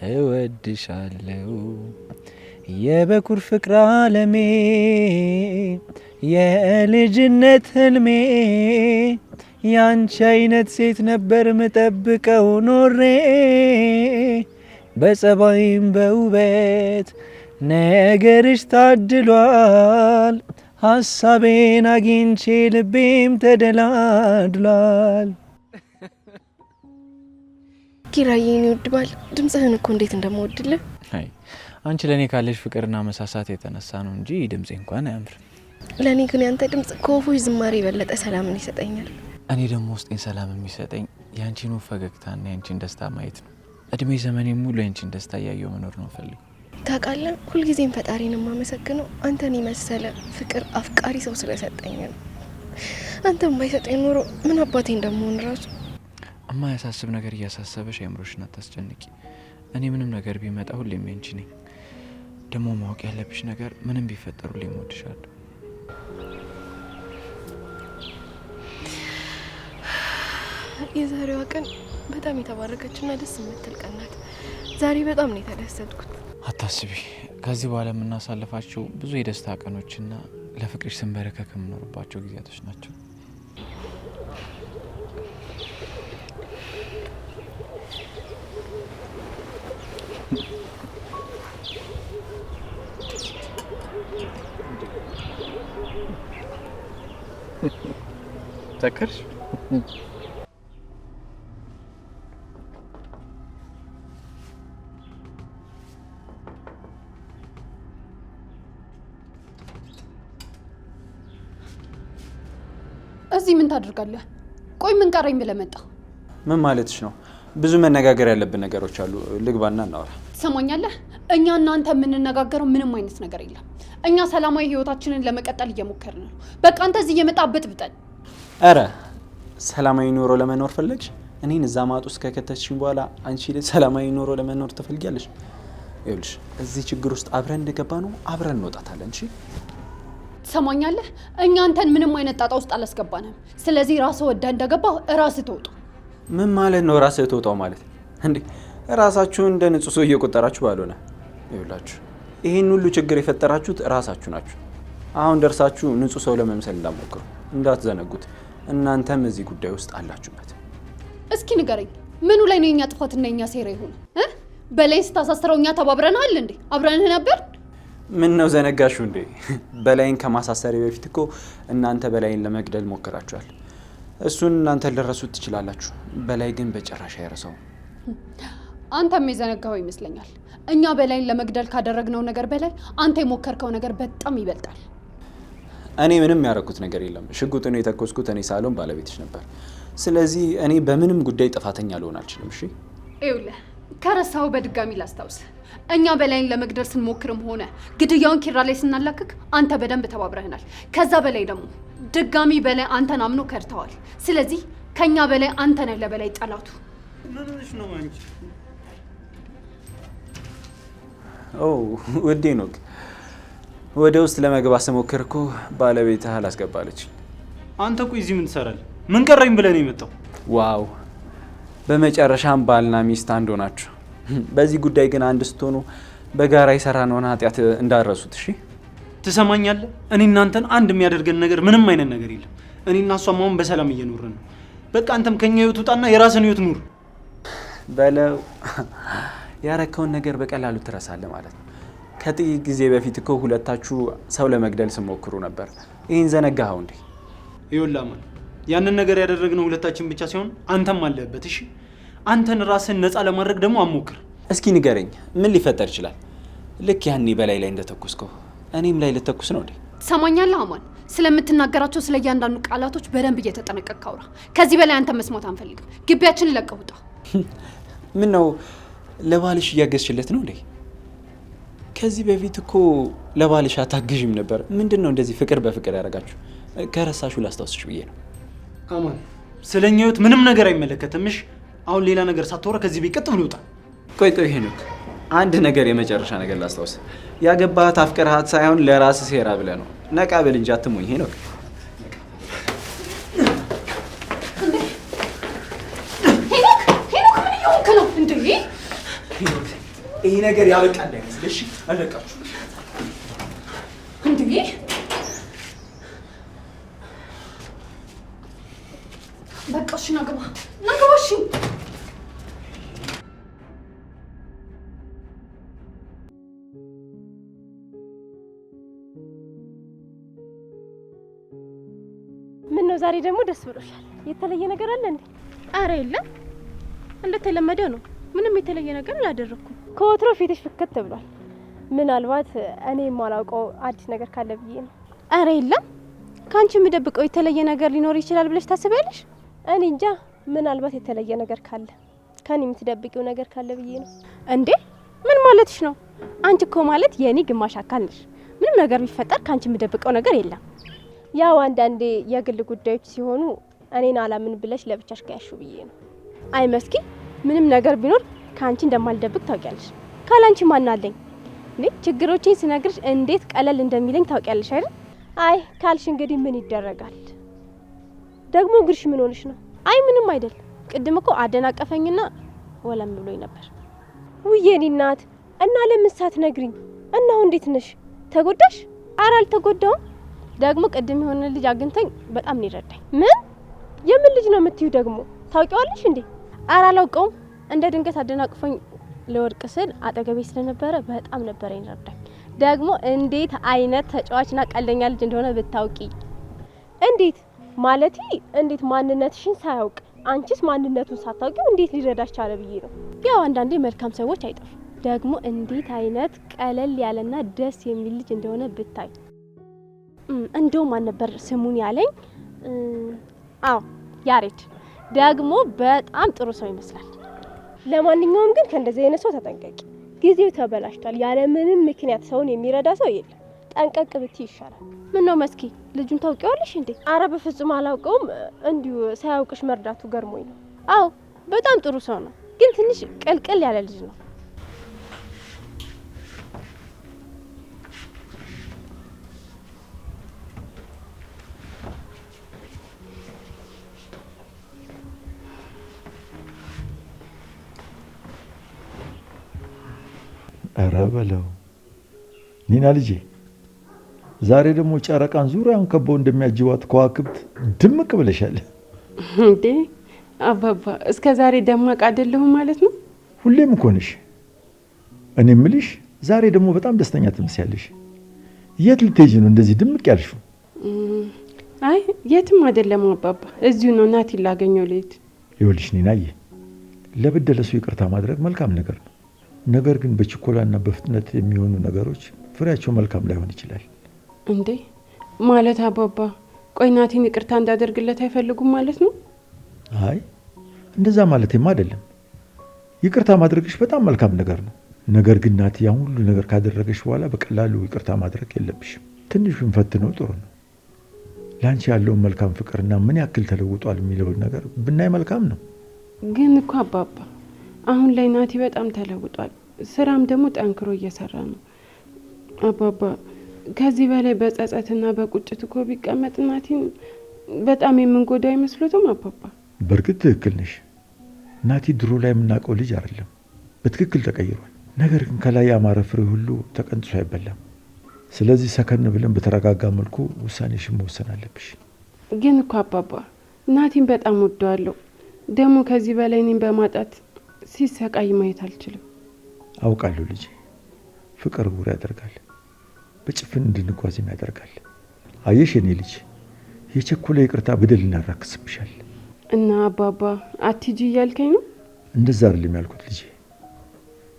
እወድሻለሁ። የበኩር ፍቅር አለሜ የልጅነት ህልሜ ያንቺ አይነት ሴት ነበር ምጠብቀው ኖሬ። በጸባይም በውበት ነገርሽ ታድሏል። ሀሳቤን አግኝቼ ልቤም ተደላድሏል። ኪራዬ የኔ ውድ ባል፣ ድምፅህን እኮ እንዴት እንደምወድልህ። አይ አንቺ ለኔ ካለሽ ፍቅርና መሳሳት የተነሳ ነው እንጂ ድምጼ እንኳን አያምርም። ለኔ ግን ያንተ ድምፅ ከወፎች ዝማሬ የበለጠ ሰላምን ይሰጠኛል። እኔ ደግሞ ውስጤን ሰላም የሚሰጠኝ ያንቺን ፈገግታና ያንቺን ደስታ ማየት ነው። እድሜ ዘመኔን ሙሉ ያንቺን ደስታ እያየሁ መኖር ነው ፈልገው። ታውቃለህ፣ ሁልጊዜም ፈጣሪን የማመሰግነው አንተን የመሰለ ፍቅር አፍቃሪ ሰው ስለሰጠኝ ነው። አንተም ባይሰጠኝ ኖሮ ምን አባቴ እንደምሆን ራሱ። እማ ያሳስብ ነገር እያሳሰበሽ አይምሮሽን አታስጨንቂ። እኔ ምንም ነገር ቢመጣ ሁሌም ያንቺ ነኝ። ደግሞ ማወቅ ያለብሽ ነገር ምንም ቢፈጠሩ ሁሌም እወድሻለሁ። የዛሬዋ ቀን በጣም የተባረከችና ደስ የምትል ቀን ናት። ዛሬ በጣም ነው የተደሰትኩት። አታስቢ፣ ከዚህ በኋላ የምናሳልፋቸው ብዙ የደስታ ቀኖችና ለፍቅርሽ ስንበረከክ የምኖርባቸው ጊዜያቶች ናቸው። ተከርሽ እዚህ ምን ታደርጋለህ? ቆይ ምን ቀረኝ ብለህ መጣ? ምን ማለትሽ ነው? ብዙ መነጋገር ያለብን ነገሮች አሉ። ልግባና እናወራ። ትሰማኛለህ? እኛ እናንተ የምንነጋገረው ምንም አይነት ነገር የለም። እኛ ሰላማዊ ህይወታችንን ለመቀጠል እየሞከርን ነው። በቃ አንተ እዚህ እየመጣ ብጥብጠን። አረ ሰላማዊ ኑሮ ለመኖር ፈለግሽ? እኔን እዛ ማጥ ውስጥ ከከተትሽኝ በኋላ አንቺ ሰላማዊ ኑሮ ለመኖር ትፈልጊያለሽ? ይኸውልሽ እዚህ ችግር ውስጥ አብረን እንደገባ ነው አብረን እንወጣታለን። እሺ ትሰማኛለህ? እኛ አንተን ምንም አይነት ጣጣ ውስጥ አላስገባንም። ስለዚህ ራስህ ወደ እንደገባ ራስህ ትወጡ። ምን ማለት ነው ራስህ ትወጣው ማለት እንዴ? ራሳችሁን እንደ ንጹህ ሰው እየቆጠራችሁ ባልሆነ። ይኸውላችሁ ይሄን ሁሉ ችግር የፈጠራችሁት ራሳችሁ ናችሁ። አሁን ደርሳችሁ ንጹህ ሰው ለመምሰል እንዳትሞክሩ፣ እንዳትዘነጉት። እናንተም እዚህ ጉዳይ ውስጥ አላችሁበት። እስኪ ንገረኝ፣ ምኑ ላይ ነው የኛ ጥፋትና የኛ ሴራ ይሆን? በላይ ስታሳስረው እኛ ተባብረናል እንዴ? አብረንህ ነበር። ምን ነው ዘነጋሹ እንዴ? በላይን ከማሳሰሪ በፊት እኮ እናንተ በላይን ለመግደል ሞክራችኋል። እሱን እናንተ ልረሱት ትችላላችሁ፣ በላይ ግን በጭራሽ አይረሳውም። አንተም የዘነጋው ይመስለኛል። እኛ በላይን ለመግደል ካደረግነው ነገር በላይ አንተ የሞከርከው ነገር በጣም ይበልጣል። እኔ ምንም ያደረኩት ነገር የለም። ሽጉጡን የተኮስኩት እኔ ሳሎን ባለቤትሽ ነበር። ስለዚህ እኔ በምንም ጉዳይ ጥፋተኛ ልሆን አልችልም። እሺ ይኸውልህ፣ ከረሳው በድጋሚ ላስታውስ። እኛ በላይን ለመግደል ስንሞክርም ሆነ ግድያውን ኪራ ላይ ስናላክክ አንተ በደንብ ተባብረህናል። ከዛ በላይ ደግሞ ድጋሚ በላይ አንተን አምኖ ከድተዋል። ስለዚህ ከኛ በላይ አንተ ነህ ለበላይ ጠላቱ። ምንሽ ነው አንቺ? ኦ ወዴ ነው ወደ ውስጥ ለመግባት ስሞክር እኮ ባለቤትህ አላስገባለች። አንተ ቆይ እዚህ ምን ትሰራለህ? ምን ቀረኝ ብለህ ነው የመጣው? ዋው በመጨረሻም ባልና ሚስት አንድ ሆናችሁ። በዚህ ጉዳይ ግን አንድ ስትሆኑ በጋራ የሰራነውን ኃጢአት እንዳረሱት። እሺ ትሰማኛለህ? እኔ እናንተን አንድ የሚያደርገን ነገር ምንም አይነት ነገር የለም። እኔ እና እሷም አሁን በሰላም እየኖርን ነው። በቃ አንተም ከኛ ህይወት ውጣና የራስን ህይወት ኑር በለው። ያረከውን ነገር በቀላሉ ትረሳለህ ማለት ነው። ከጥቂት ጊዜ በፊት እኮ ሁለታችሁ ሰው ለመግደል ስሞክሩ ነበር። ይህን ዘነጋኸው እንዴ? ይኸውልህ አማን፣ ያንን ነገር ያደረግነው ሁለታችን ብቻ ሲሆን አንተም አለህበት። እሺ አንተን ራስን ነፃ ለማድረግ ደግሞ አሞክር። እስኪ ንገረኝ፣ ምን ሊፈጠር ይችላል? ልክ ያኔ በላይ ላይ እንደተኩስከው እኔም ላይ ልተኩስ ነው እንዴ? ትሰማኛለህ አማን? ስለምትናገራቸው ስለ እያንዳንዱ ቃላቶች በደንብ እየተጠነቀቅ አውራ። ከዚህ በላይ አንተ መስማት አንፈልግም። ግቢያችን ለቀህ ውጣ። ምን ነው ለባልሽ እያገዝሽለት ነው እንዴ? ከዚህ በፊት እኮ ለባልሽ አታግዥም ነበር። ምንድን ነው እንደዚህ ፍቅር በፍቅር ያደረጋችሁ? ከረሳሹ ላስታውስሽ ብዬ ነው። አማን ስለኛ ህይወት ምንም ነገር አይመለከትም። እሺ አሁን ሌላ ነገር ሳትወራ ከዚህ ቤት ቀጥ ብሎ ውጣ። ቆይ ሄኖክ፣ አንድ ነገር የመጨረሻ ነገር ላስታውስ። ያገባሃት አፍቅርሃት ሳይሆን ለራስ ሴራ ብለህ ነው። ነቃ በል እንጂ አትሞኝ ሄኖክ። ሄኖክ ምን እየሆንክ ነው እንዴ? ይሄ ነገር ያበቃ እንዳይመስልህ። እሺ አለቃችሁ እንዴ? በቃ እሺ ናግባ እሺ። ምን ነው ዛሬ ደግሞ ደስ ብሎሻል? የተለየ ነገር አለ እንዴ? አረ የለም፣ እንደተለመደው ነው። ምንም የተለየ ነገር አላደረኩም። ከወትሮ ፊትሽ ፍክት ብሏል። ምናልባት እኔ የማላውቀው አዲስ ነገር ካለ ብዬ ነው። አረ የለም፣ ካንቺ የምደብቀው የተለየ ነገር ሊኖር ይችላል ብለሽ ታስቢያለሽ? እኔ እንጃ፣ ምናልባት የተለየ ነገር ካለ ከኔ የምትደብቂው ነገር ካለ ብዬ ነው። እንዴ ምን ማለትሽ ነው? አንቺ እኮ ማለት የኔ ግማሽ አካል ነሽ። ምንም ነገር ቢፈጠር ካንቺ የምደብቀው ነገር የለም። ያው አንዳንዴ የግል ጉዳዮች ሲሆኑ እኔን አላምን ብለሽ ለብቻሽ ጋያሹ ብዬ ነው። አይ መስኪ፣ ምንም ነገር ቢኖር ካንቺ እንደማልደብቅ ታውቂያለሽ። ካላንቺ ማን አለኝ? እንዴ ችግሮቼን ስነግርሽ እንዴት ቀለል እንደሚለኝ ታውቂያለሽ አይደል? አይ ካልሽ እንግዲህ ምን ይደረጋል። ደግሞ እግርሽ ምን ሆነሽ ነው? አይ ምንም አይደል። ቅድም እኮ አደናቀፈኝና ወለም ብሎኝ ነበር። ውይ የኔ እናት፣ እና ለምን ሳትነግሪኝ? እና እንዴት ነሽ? ተጎዳሽ? ኧረ አልተጎዳውም። ደግሞ ቅድም የሆነ ልጅ አግኝተኝ በጣም ነው ይረዳኝ። ምን? የምን ልጅ ነው የምትዩ ደግሞ? ታውቂዋለሽ እንዴ? ኧረ አላውቀውም። እንደ ድንገት አደናቅፎኝ ለወድቅ ስል አጠገቤ ስለነበረ በጣም ነበር ይረዳኝ። ደግሞ እንዴት አይነት ተጫዋችና ቀልደኛ ልጅ እንደሆነ ብታውቂ። እንዴት ማለቴ? እንዴት ማንነትሽን ሳያውቅ አንቺስ ማንነቱን ሳታውቂው እንዴት ሊረዳሽ ቻለ ብዬ ነው። ያው አንዳንዴ መልካም ሰዎች አይጠፉ። ደግሞ እንዴት አይነት ቀለል ያለና ደስ የሚል ልጅ እንደሆነ ብታይ። እንደውም ማን ነበር ስሙን ያለኝ? አዎ ያሬድ። ደግሞ በጣም ጥሩ ሰው ይመስላል። ለማንኛውም ግን ከእንደዚህ አይነት ሰው ተጠንቀቂ። ጊዜው ተበላሽቷል። ያለ ምንም ምክንያት ሰውን የሚረዳ ሰው የለም። ጠንቀቅ ብትይ ይሻላል። ምን ነው መስኪ፣ ልጁን ታውቂዋለሽ እንዴ? አረ በፍጹም አላውቀውም። እንዲሁ ሳያውቅሽ መርዳቱ ገርሞኝ ነው። አዎ በጣም ጥሩ ሰው ነው፣ ግን ትንሽ ቅልቅል ያለ ልጅ ነው። ኧረ በለው ኒና ልጄ፣ ዛሬ ደግሞ ጨረቃን ዙሪያውን ከበው እንደሚያጅቧት ከዋክብት ድምቅ ብለሻል። እንዴ አባባ፣ እስከ ዛሬ ደማቅ አይደለሁም ማለት ነው? ሁሌም እኮ ነሽ። እኔ እምልሽ ዛሬ ደግሞ በጣም ደስተኛ ትመስያለሽ። የት ልትሄጂ ነው እንደዚህ ድምቅ ያልሽው? አይ የትም አይደለም አባባ፣ እዚሁ ነው። ናቲን ላገኘው ልሂድ። ይኸውልሽ ኒናዬ፣ ለበደለ ሰው ይቅርታ ማድረግ መልካም ነገር ነው። ነገር ግን በችኮላና በፍጥነት የሚሆኑ ነገሮች ፍሬያቸው መልካም ላይሆን ይችላል። እንዴ ማለት አባባ፣ ቆይ ናቲን ይቅርታ እንዳደርግለት አይፈልጉም ማለት ነው? አይ እንደዛ ማለቴማ አይደለም። ይቅርታ ማድረግሽ በጣም መልካም ነገር ነው። ነገር ግን ናቲ ያን ሁሉ ነገር ካደረገሽ በኋላ በቀላሉ ይቅርታ ማድረግ የለብሽም። ትንሹን ፈትነው ጥሩ ነው። ላንቺ ያለውን መልካም ፍቅርና ምን ያክል ተለውጧል የሚለውን ነገር ብናይ መልካም ነው። ግን እኮ አባባ አሁን ላይ ናቲ በጣም ተለውጧል። ስራም ደግሞ ጠንክሮ እየሰራ ነው። አባባ ከዚህ በላይ በጸጸትና በቁጭት እኮ ቢቀመጥ ናቲን በጣም የምንጎዳው አይመስሉትም አባባ? በእርግጥ ትክክል ነሽ። ናቲ ድሮ ላይ የምናውቀው ልጅ አይደለም፣ በትክክል ተቀይሯል። ነገር ግን ከላይ ያማረ ፍሬ ሁሉ ተቀንጥሶ አይበላም። ስለዚህ ሰከን ብለን በተረጋጋ መልኩ ውሳኔሽን መወሰን አለብሽ። ግን እኮ አባባ ናቲን በጣም ወደዋለሁ። ደግሞ ከዚህ በላይ እኔን በማጣት ሲሰቃይ ማየት አልችልም። አውቃለሁ ልጄ፣ ፍቅር ጉር ያደርጋል፣ በጭፍን እንድንጓዝም ያደርጋል። አየሽ የኔ ልጅ፣ የቸኮለ ይቅርታ በደል እናራክስብሻል። እና አባባ አትጂ እያልከኝ ነው? እንደዛ አይደለም ያልኩት ልጄ።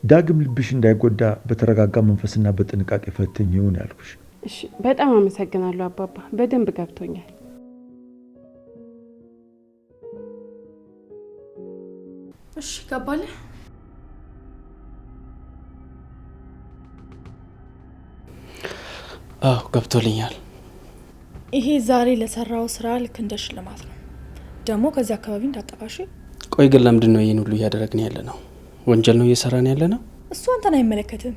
ዳግም ልብሽ እንዳይጎዳ በተረጋጋ መንፈስና በጥንቃቄ ፈትኝ ይሁን ያልኩሽ። እሺ፣ በጣም አመሰግናለሁ አባባ፣ በደንብ ገብቶኛል። እሺ ገባለ? አዎ ገብቶልኛል። ይሄ ዛሬ ለሰራው ስራ ልክ እንደ ሽልማት ነው። ደግሞ ከዚህ አካባቢ እንዳጠፋሽ። ቆይ ግን ለምንድን ነው ይሄን ሁሉ እያደረግን ያለ ነው? ወንጀል ነው እየሰራን ያለ ነው? እሱ አንተን አይመለከትም።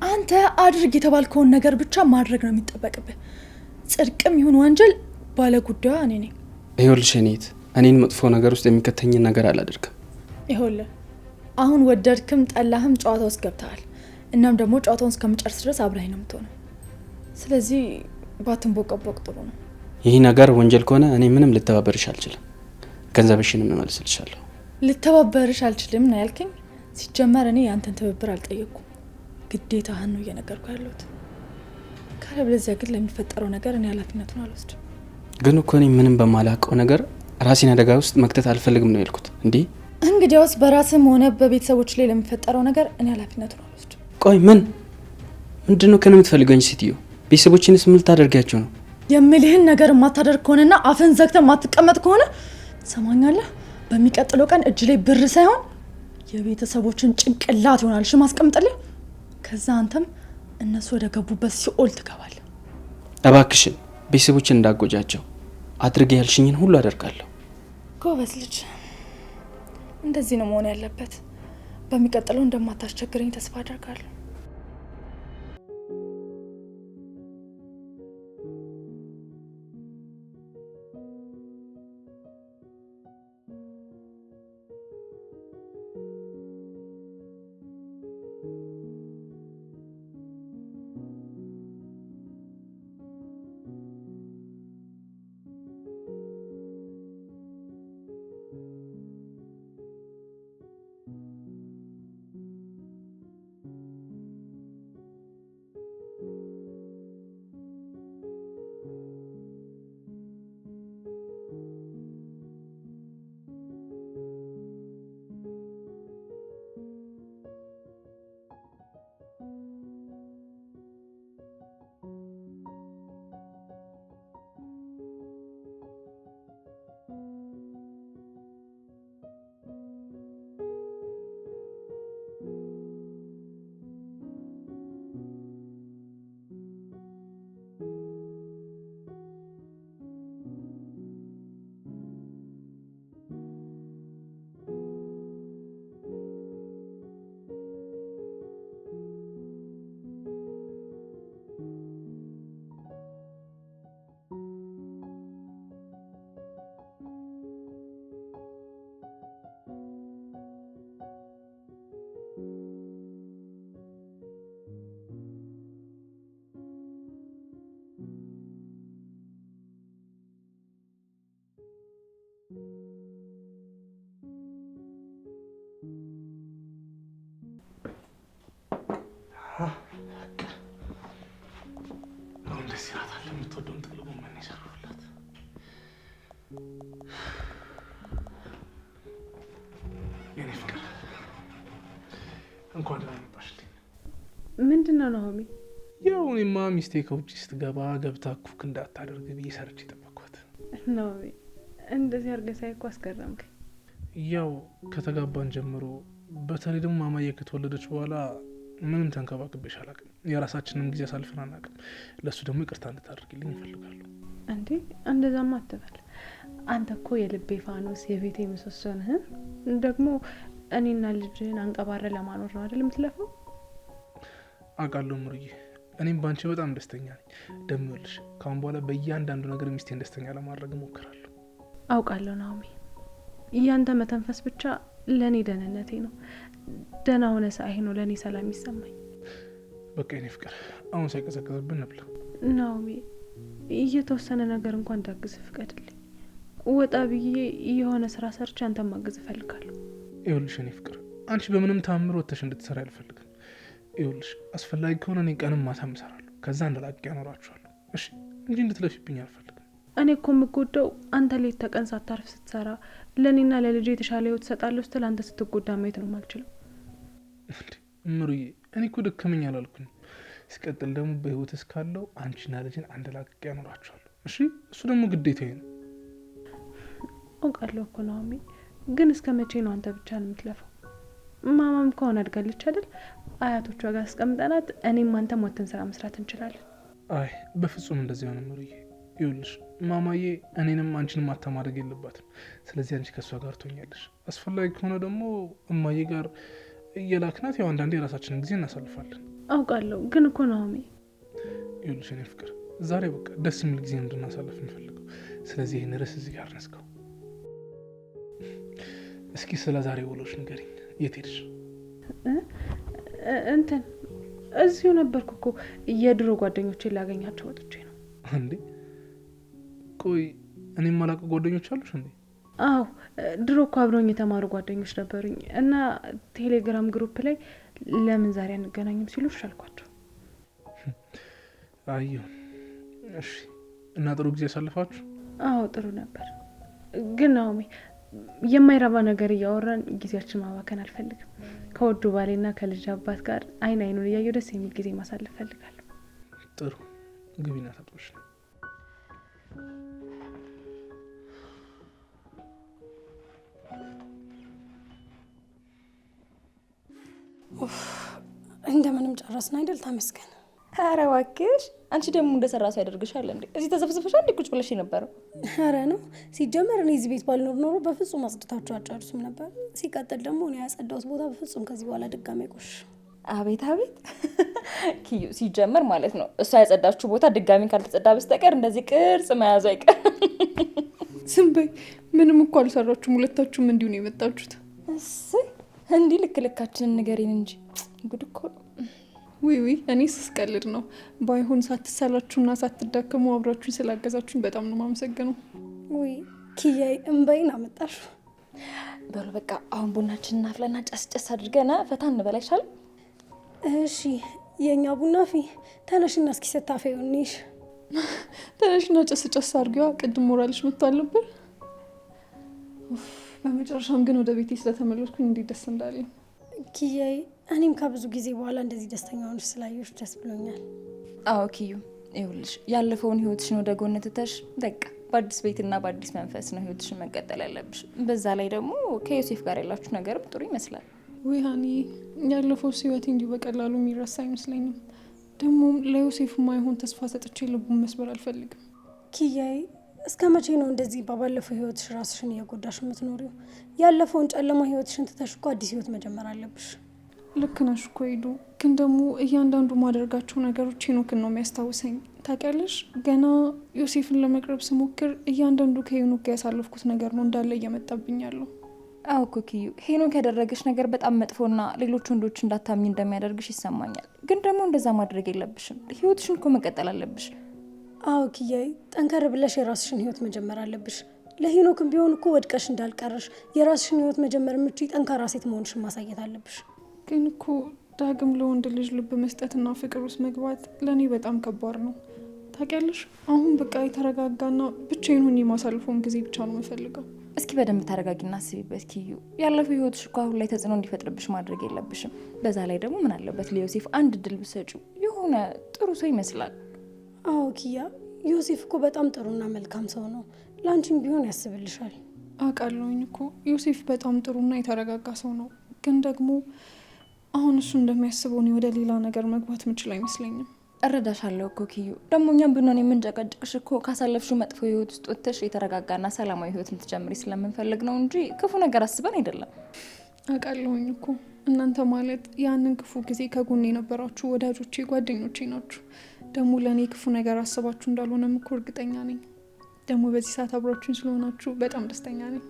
አንተ አድርግ የተባልከውን ነገር ብቻ ማድረግ ነው የሚጠበቅብህ። ጽድቅም ይሁን ወንጀል ባለ ጉዳዩ እኔ ነኝ። ይኸውልሽ እኔት እኔን መጥፎ ነገር ውስጥ የሚከተኝን ነገር አላደርግም። ይኸውልህ አሁን ወደድክም ጠላህም ጨዋታ ውስጥ ገብተሃል። እናም ደግሞ ጨዋታውን እስከምጨርስ ድረስ አብረኸኝ ነው የምትሆነው። ስለዚህ ባትንቦቀቦቅ ጥሩ ነው። ይህ ነገር ወንጀል ከሆነ እኔ ምንም ልተባበርሽ አልችልም። ገንዘብሽንም እመልስልሻለሁ። ልተባበርሽ አልችልም ነው ያልከኝ? ሲጀመር እኔ ያንተን ትብብር አልጠየቅኩም። ግዴታህን ነው እየነገርኩ ያለሁት። ካለበለዚያ ግን ለሚፈጠረው ነገር እኔ ኃላፊነቱን አልወስድም። ግን እኮ እኔ ምንም በማላውቀው ነገር ራሴን አደጋ ውስጥ መክተት አልፈልግም ነው ያልኩት። እንዴ እንግዲያውስ በራስም ሆነ በቤተሰቦች ላይ ለሚፈጠረው ነገር እኔ ኃላፊነቱን አልወስድም። ቆይ ምንድን ነው ከእኔ የምትፈልገኝ ሴትዮ? ቤተሰቦችንስ ምን ልታደርጊያቸው ነው? የምልህን ነገር የማታደርግ ከሆነና አፍን ዘግተህ የማትቀመጥ ከሆነ ሰማኛለህ፣ በሚቀጥለው ቀን እጅ ላይ ብር ሳይሆን የቤተሰቦችን ጭንቅላት ይሆናል እሺ ማስቀምጥልህ። ከዛ አንተም እነሱ ወደ ገቡበት ሲኦል ትገባለህ። እባክሽን ቤተሰቦችን እንዳጎጃቸው አድርጌ ያልሽኝን ሁሉ አደርጋለሁ። ጎበዝ ልጅ፣ እንደዚህ ነው መሆን ያለበት። በሚቀጥለው እንደማታስቸግረኝ ተስፋ አደርጋለሁ። አሁን ደስ ይላታል። የምትወደውን ጥቅል ጎመን የሰራሁላት። የኔ ፍቅር እንኳን ደህና መጣሽልኝ። ምንድን ነው ናሆሚ? ያው እኔማ ሚስቴ ከውጭ ስትገባ ገብታ ኩክ እንዳታደርግ ብዬ ሰርቼ ጠበቅኳት። ናሆሚ እንደዚህ አድርገህ ሳይ እኮ አስገረምከኝ። ያው ከተጋባን ጀምሮ በተለይ ደግሞ ማማዬ ከተወለደች በኋላ ምንም ተንከባክቤሽ አላውቅም። የራሳችንን ጊዜ አሳልፈን አናውቅም። ለእሱ ደግሞ ይቅርታ እንድታደርግልኝ እፈልጋለሁ። እንዴ እንደዛማ አትበል። አንተ እኮ የልቤ ፋኖስ የቤቴ ምሰሶ ነህ። ደግሞ እኔና ልጅህን አንቀባረ ለማኖር ነው አይደል የምትለፈው? አውቃለሁ ምሩዬ፣ እኔም ባንቺ በጣም ደስተኛ ነኝ። ደግሞ ይኸውልሽ ካሁን በኋላ በእያንዳንዱ ነገር ሚስቴን ደስተኛ ለማድረግ እሞክራለሁ። አውቃለሁ ናኦሚ፣ እያንተ መተንፈስ ብቻ ለእኔ ደህንነቴ ነው። ደህና ሆነ ሳይህ ነው ለእኔ ሰላም ይሰማኝ። በቃ የኔ ፍቅር አሁን ሳይቀዘቅዝብን ነብላ። ናኦሚ እየተወሰነ ነገር እንኳን እንዳግዝ ፍቀድልኝ። ወጣ ብዬ የሆነ ስራ ሰርቼ አንተ ማግዝ እፈልጋለሁ። ይኸውልሽ የኔ ፍቅር አንቺ በምንም ታምር ወጥተሽ እንድትሰራ አልፈልግም። ይኸውልሽ አስፈላጊ ከሆነ እኔ ቀንም ማታም እሰራለሁ። ከዛ እንደላቅ ያኖራችኋለሁ እሺ፣ እንጂ እንድትለፊብኝ አልፈልግም። እኔ እኮ የምጎዳው አንተ ሌት ተቀን ሳታርፍ ስትሰራ ለእኔና ለልጄ የተሻለ ህይወት እሰጣለሁ ስትል አንተ ስትጎዳ ማየት ነው የማልችለው። ምሩዬ እኔ እኮ ደከመኝ አላልኩኝ። ሲቀጥል ደግሞ በህይወት እስካለው አንቺና ልጅን አንድ ላቅቄ ያኖራችኋለሁ እሺ። እሱ ደግሞ ግዴታዬ ነው። አውቃለሁ እኮ ናኦሚ፣ ግን እስከ መቼ ነው አንተ ብቻ ነው የምትለፈው? ማማም ከሆነ አድጋለች አይደል? አያቶቿ ጋር አስቀምጠናት እኔም አንተም ወተን ስራ መስራት እንችላለን። አይ በፍጹም እንደዚህ ሆነ ምሩዬ። ይኸውልሽ ማማዬ እኔንም አንቺንም ማታማደግ የለባትም። ስለዚህ አንቺ ከእሷ ጋር ትሆኛለሽ። አስፈላጊ ከሆነ ደግሞ እማዬ ጋር እየላክናት ያው አንዳንዴ የራሳችንን ጊዜ እናሳልፋለን። አውቃለሁ ግን እኮ ናኦሚ፣ ይኸውልሽ እኔ ፍቅር ዛሬ በቃ ደስ የሚል ጊዜ እንድናሳልፍ እንፈልገው። ስለዚህ ይህን ርዕስ እዚህ ጋር ነስከው። እስኪ ስለ ዛሬ ውሎሽ ንገሪኝ። የት ሄድሽ? እንትን እዚሁ ነበርኩ እኮ የድሮ ጓደኞቼን ላገኛቸው ወጥቼ ነው። እንዴ ቆይ እኔ ማላውቅ ጓደኞች አሉሽ እንዴ? አዎ ድሮ እኮ አብረውኝ የተማሩ ጓደኞች ነበሩኝ እና ቴሌግራም ግሩፕ ላይ ለምን ዛሬ አንገናኝም ሲሉ አልኳቸው። አየሁ። እሺ እና ጥሩ ጊዜ ያሳልፋችሁ? አዎ ጥሩ ነበር። ግን ናኦሚ የማይረባ ነገር እያወራን ጊዜያችን ማባከን አልፈልግም። ከወዱ ባሌና ከልጅ አባት ጋር አይን አይኑን እያየሁ ደስ የሚል ጊዜ ማሳለፍ ፈልጋለሁ። ጥሩ ግቢና ታጥቦሽ ነው። እንደምንም ጨረስን አይደል? ተመስገን። ኧረ እባክሽ አንቺ ደግሞ እንደሰራ ሰው ያደርግሻል እንዴ? እዚህ ተዘፍዝፈሻል እንዴ? ቁጭ ብለሽ የነበረው? ኧረ ነው ሲጀመር እኔ እዚህ ቤት ባልኖር ኖሮ በፍጹም አጽድታችሁ አጨርሱም ነበር። ሲቀጥል ደግሞ እኔ ያጸዳሁት ቦታ በፍጹም ከዚህ በኋላ ድጋሜ ቆሽ። አቤት አቤት ኪዩ፣ ሲጀመር ማለት ነው እሷ ያጸዳችሁ ቦታ ድጋሚ ካልተጸዳ በስተቀር እንደዚህ ቅርጽ መያዙ አይቀር። ዝም በይ፣ ምንም እኮ አልሰራችሁም። ሁለታችሁም እንዲሁ ነው የመጣችሁት። እሰይ እንዲህ ልክ ልካችንን ንገሪን እንጂ ጉድ እኮ ነው። ውይ እኔ ስስቀልድ ነው። ባይሆን ሳትሰላችሁና ሳትዳከሙ አብራችሁኝ ስላገዛችሁኝ በጣም ነው የማመሰግነው። ውይ ኪያይ እምበይን አመጣሽ። በሉ በቃ አሁን ቡናችንን እናፍላና ጨስ አድርገና ፈታ እንበላ ይሻል። እሺ የኛ ቡና ፊ ተነሽና እስኪ ስታፈዩ እንይሽ። ተነሽና ጨስ አድርጊዋ። ቅድም ሞራልሽ መጥቷል ነበር። በመጨረሻም ግን ወደ ቤቴ ስለተመለስኩኝ እንዴት ደስ እንዳለኝ። ኪያይ እኔም ከብዙ ጊዜ በኋላ እንደዚህ ደስተኛ ሆነሽ ስላየሁሽ ደስ ብሎኛል። አዎ ኪዩ፣ ይኸውልሽ ያለፈውን ህይወትሽን ወደ ጎን ትተሽ በቃ በአዲስ ቤትና በአዲስ መንፈስ ነው ህይወትሽን መቀጠል ያለብሽ። በዛ ላይ ደግሞ ከዮሴፍ ጋር ያላችሁ ነገር ጥሩ ይመስላል። ውይ ሀኒ፣ ያለፈው ህይወቴ እንዲሁ በቀላሉ የሚረሳ አይመስለኝም። ደግሞ ለዮሴፍ ማይሆን ተስፋ ሰጥቼ ልቡን መስበር አልፈልግም። ኪያይ እስከ መቼ ነው እንደዚህ ባለፈው ህይወትሽ ራስሽን እየጎዳሽ የምትኖሪው? ያለፈውን ጨለማ ህይወትሽን ትተሽ እኮ አዲስ ህይወት መጀመር አለብሽ። ልክ ነሽ እኮ ሄዱ። ግን ደግሞ እያንዳንዱ ማደርጋቸው ነገሮች ሄኖክን ነው የሚያስታውሰኝ። ታውቂያለሽ፣ ገና ዮሴፍን ለመቅረብ ስሞክር እያንዳንዱ ከሄኖክ ጋር ያሳለፍኩት ነገር ነው እንዳለ እየመጣብኝ ያለው። አዎ እኮ ኪዩ፣ ሄኖክ ያደረገሽ ነገር በጣም መጥፎና ሌሎች ወንዶች እንዳታምኝ እንደሚያደርግሽ ይሰማኛል። ግን ደግሞ እንደዛ ማድረግ የለብሽም። ህይወትሽን እኮ መቀጠል አለብሽ። አዎ ኪያይ፣ ጠንከር ብለሽ የራስሽን ህይወት መጀመር አለብሽ። ለሄኖክም ቢሆን እኮ ወድቀሽ እንዳልቀረሽ የራስሽን ህይወት መጀመር የምትችይ ጠንካራ ሴት መሆንሽን ማሳየት አለብሽ። ግን እኮ ዳግም ለወንድ ልጅ ልብ መስጠትና ፍቅር ውስጥ መግባት ለእኔ በጣም ከባድ ነው ታውቂያለሽ። አሁን በቃ የተረጋጋና ብቻዬን ሆኜ የማሳልፈውን ጊዜ ብቻ ነው የምፈልገው። እስኪ በደንብ ታረጋጊና አስቢበት ኪዩ። ያለፈው ህይወትሽ እኮ አሁን ላይ ተጽዕኖ እንዲፈጥርብሽ ማድረግ የለብሽም። በዛ ላይ ደግሞ ምን አለበት ለዮሴፍ አንድ እድል ብትሰጪው የሆነ ጥሩ ሰው ይመስላል። አዎ ኪያ፣ ዮሴፍ እኮ በጣም ጥሩና መልካም ሰው ነው። ላንቺም ቢሆን ያስብልሻል። አውቃለሁኝ እኮ ዮሴፍ በጣም ጥሩና የተረጋጋ ሰው ነው። ግን ደግሞ አሁን እሱ እንደሚያስበው እኔ ወደ ሌላ ነገር መግባት ምችል አይመስለኝም። እረዳሻለሁ እኮ ኪዩ። ደግሞ እኛም ብንሆን የምንጨቀጭቅሽ እኮ ካሳለፍሽው መጥፎ ህይወት ውስጥ ወጥተሽ የተረጋጋና ሰላማዊ ህይወት ልትጀምሪ ስለምንፈልግ ነው እንጂ ክፉ ነገር አስበን አይደለም። አውቃለሁኝ እኮ እናንተ ማለት ያንን ክፉ ጊዜ ከጎኔ የነበራችሁ ወዳጆቼ፣ ጓደኞቼ ናችሁ። ደግሞ ለእኔ ክፉ ነገር አስባችሁ እንዳልሆነም እኮ እርግጠኛ ነኝ። ደግሞ በዚህ ሰዓት አብራችሁኝ ስለሆናችሁ በጣም ደስተኛ ነኝ።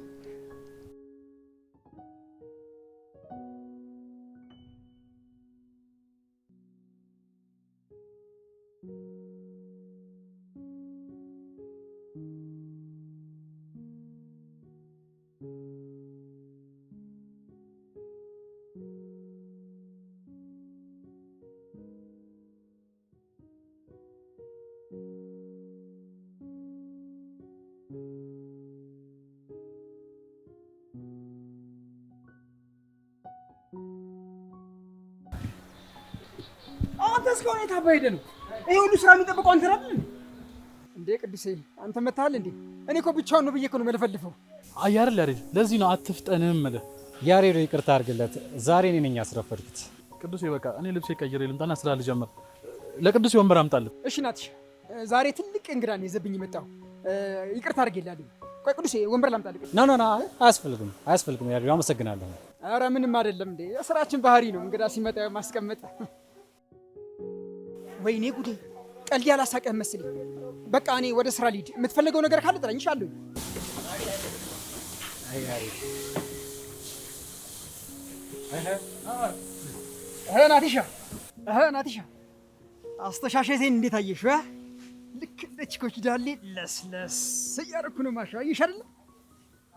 አንተ እስካሁን የት አባይ ሄደህ ነው? ይሄ ሁሉ ስራ የሚጠብቀው አንተ አይደል እንዴ? ቅዱሴ አንተ መታሃል እንዴ? እኔ እኮ ብቻውን ነው ብዬ እኮ ነው የምለፈልፈው። አይ አይደል ያሬድ፣ ለዚህ ነው አትፍጠንም እልህ። ያሬድ ይቅርታ አድርግለት፣ ዛሬ እኔ ነኝ ያስረፈድኩት። ቅዱሴ በቃ እኔ ልብሴ ቀይሬ ልምጣና ስራ ልጀምር። ለቅዱሴ ወንበር አምጣልህ። እሺ ናትሽ፣ ዛሬ ትልቅ እንግዳ ነው ይዘብኝ የመጣው። ይቅርታ አድርጌልሃለሁ። ቆይ ቅዱሴ ወንበር ላምጣልህ። ኖ አያስፈልግም ያሬድ፣ አመሰግናለሁ። ኧረ ምንም አይደለም እንዴ፣ የስራችን ባህሪ ነው እንግዳ ሲመጣ ማስቀመጥ። ወይኔ ጉዴ፣ ቀልድ ያላሳቀህ መስለኝ። በቃ እኔ ወደ ስራ ልሂድ። የምትፈልገው ነገር ካለ ጥራኝ። እሻለሁ። ናቲሻ አስተሻሸቴን እንዴት አየሽ? ልክ እንደ ቺኮች ዳሌ ለስለስ እያደረኩ ነው ማሻ። አየሽ አይደለ?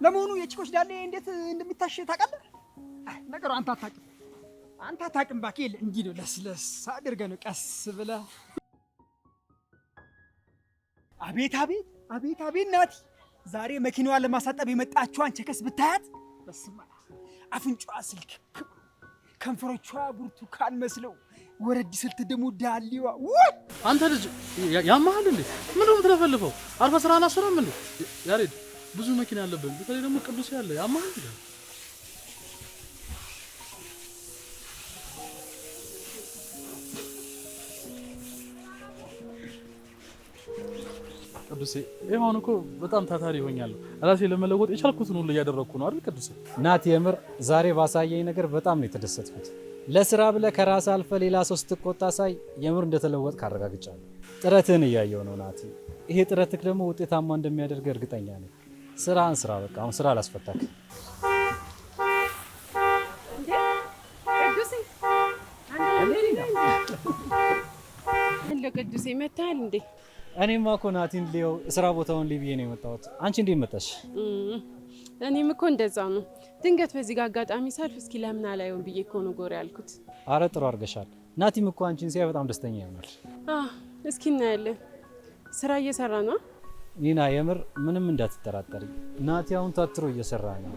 ለመሆኑ የቺኮች ዳሌ እንዴት እንደሚታሽ ታውቃለህ? ነገሩ አንተ አታውቅም እባክህ። እንዲህ ነው ለስለስ አድርገህ ነው ቀስ ብለህ። አቤት አቤት አቤት አቤት ናቲ፣ ዛሬ መኪናዋን ለማሳጠብ የመጣችዋን ቸከስ ብታያት፣ በስመ አብ አፍንጫዋ ስልክ፣ ከንፈሮቿ ብርቱካን መስለው ወረድ ስልት ደግሞ ዳሌዋ። አንተ ልጅ ያማሃል እንዴ? ምንድነው የምትለፈልፈው? አልፈ ስራህን አስረም እንዴ? ያሬድ ብዙ መኪና ያለብን፣ በተለይ ደግሞ ቅዱስ ያለ ያማሃል እንዴ? ቅዱሴ ይሄውን እኮ በጣም ታታሪ ሆኛለሁ። ራሴ ለመለወጥ የቻልኩትን ሁሉ እያደረኩ ነው አይደል ቅዱሴ? ናቲ የምር ዛሬ ባሳየኝ ነገር በጣም ነው የተደሰትኩት። ለስራ ብለህ ከራስ አልፈ ሌላ ሰው ስትቆጣ ሳይ የምር እንደተለወጥ ካረጋግጫለሁ። ጥረትህን እያየው ነው ናቲ። ይሄ ጥረትህ ደግሞ ውጤታማ እንደሚያደርግ እርግጠኛ ነኝ። ስራህን ስራ። በቃ አሁን ስራ አላስፈታክ። ቅዱሴ መታል እንዴ? እኔማ እኮ ናቲን ሊየው ስራ ቦታውን ሊብዬ ነው የመጣሁት። አንቺ እንዴት መጣሽ? እኔም እኮ እንደዛ ነው። ድንገት በዚህ ጋር አጋጣሚ ሳልፍ እስኪ ለምን አላየውን ብዬ እኮ ነው ጎር ያልኩት። አረ ጥሩ አድርገሻል። ናቲም እኮ አንቺን ሲያይ በጣም ደስተኛ ይሆናል። እስኪ እናያለን። ስራ እየሰራ ነው ኒና። የምር ምንም እንዳትጠራጠሪ፣ ናቲ አሁን ታትሮ እየሰራ ነው።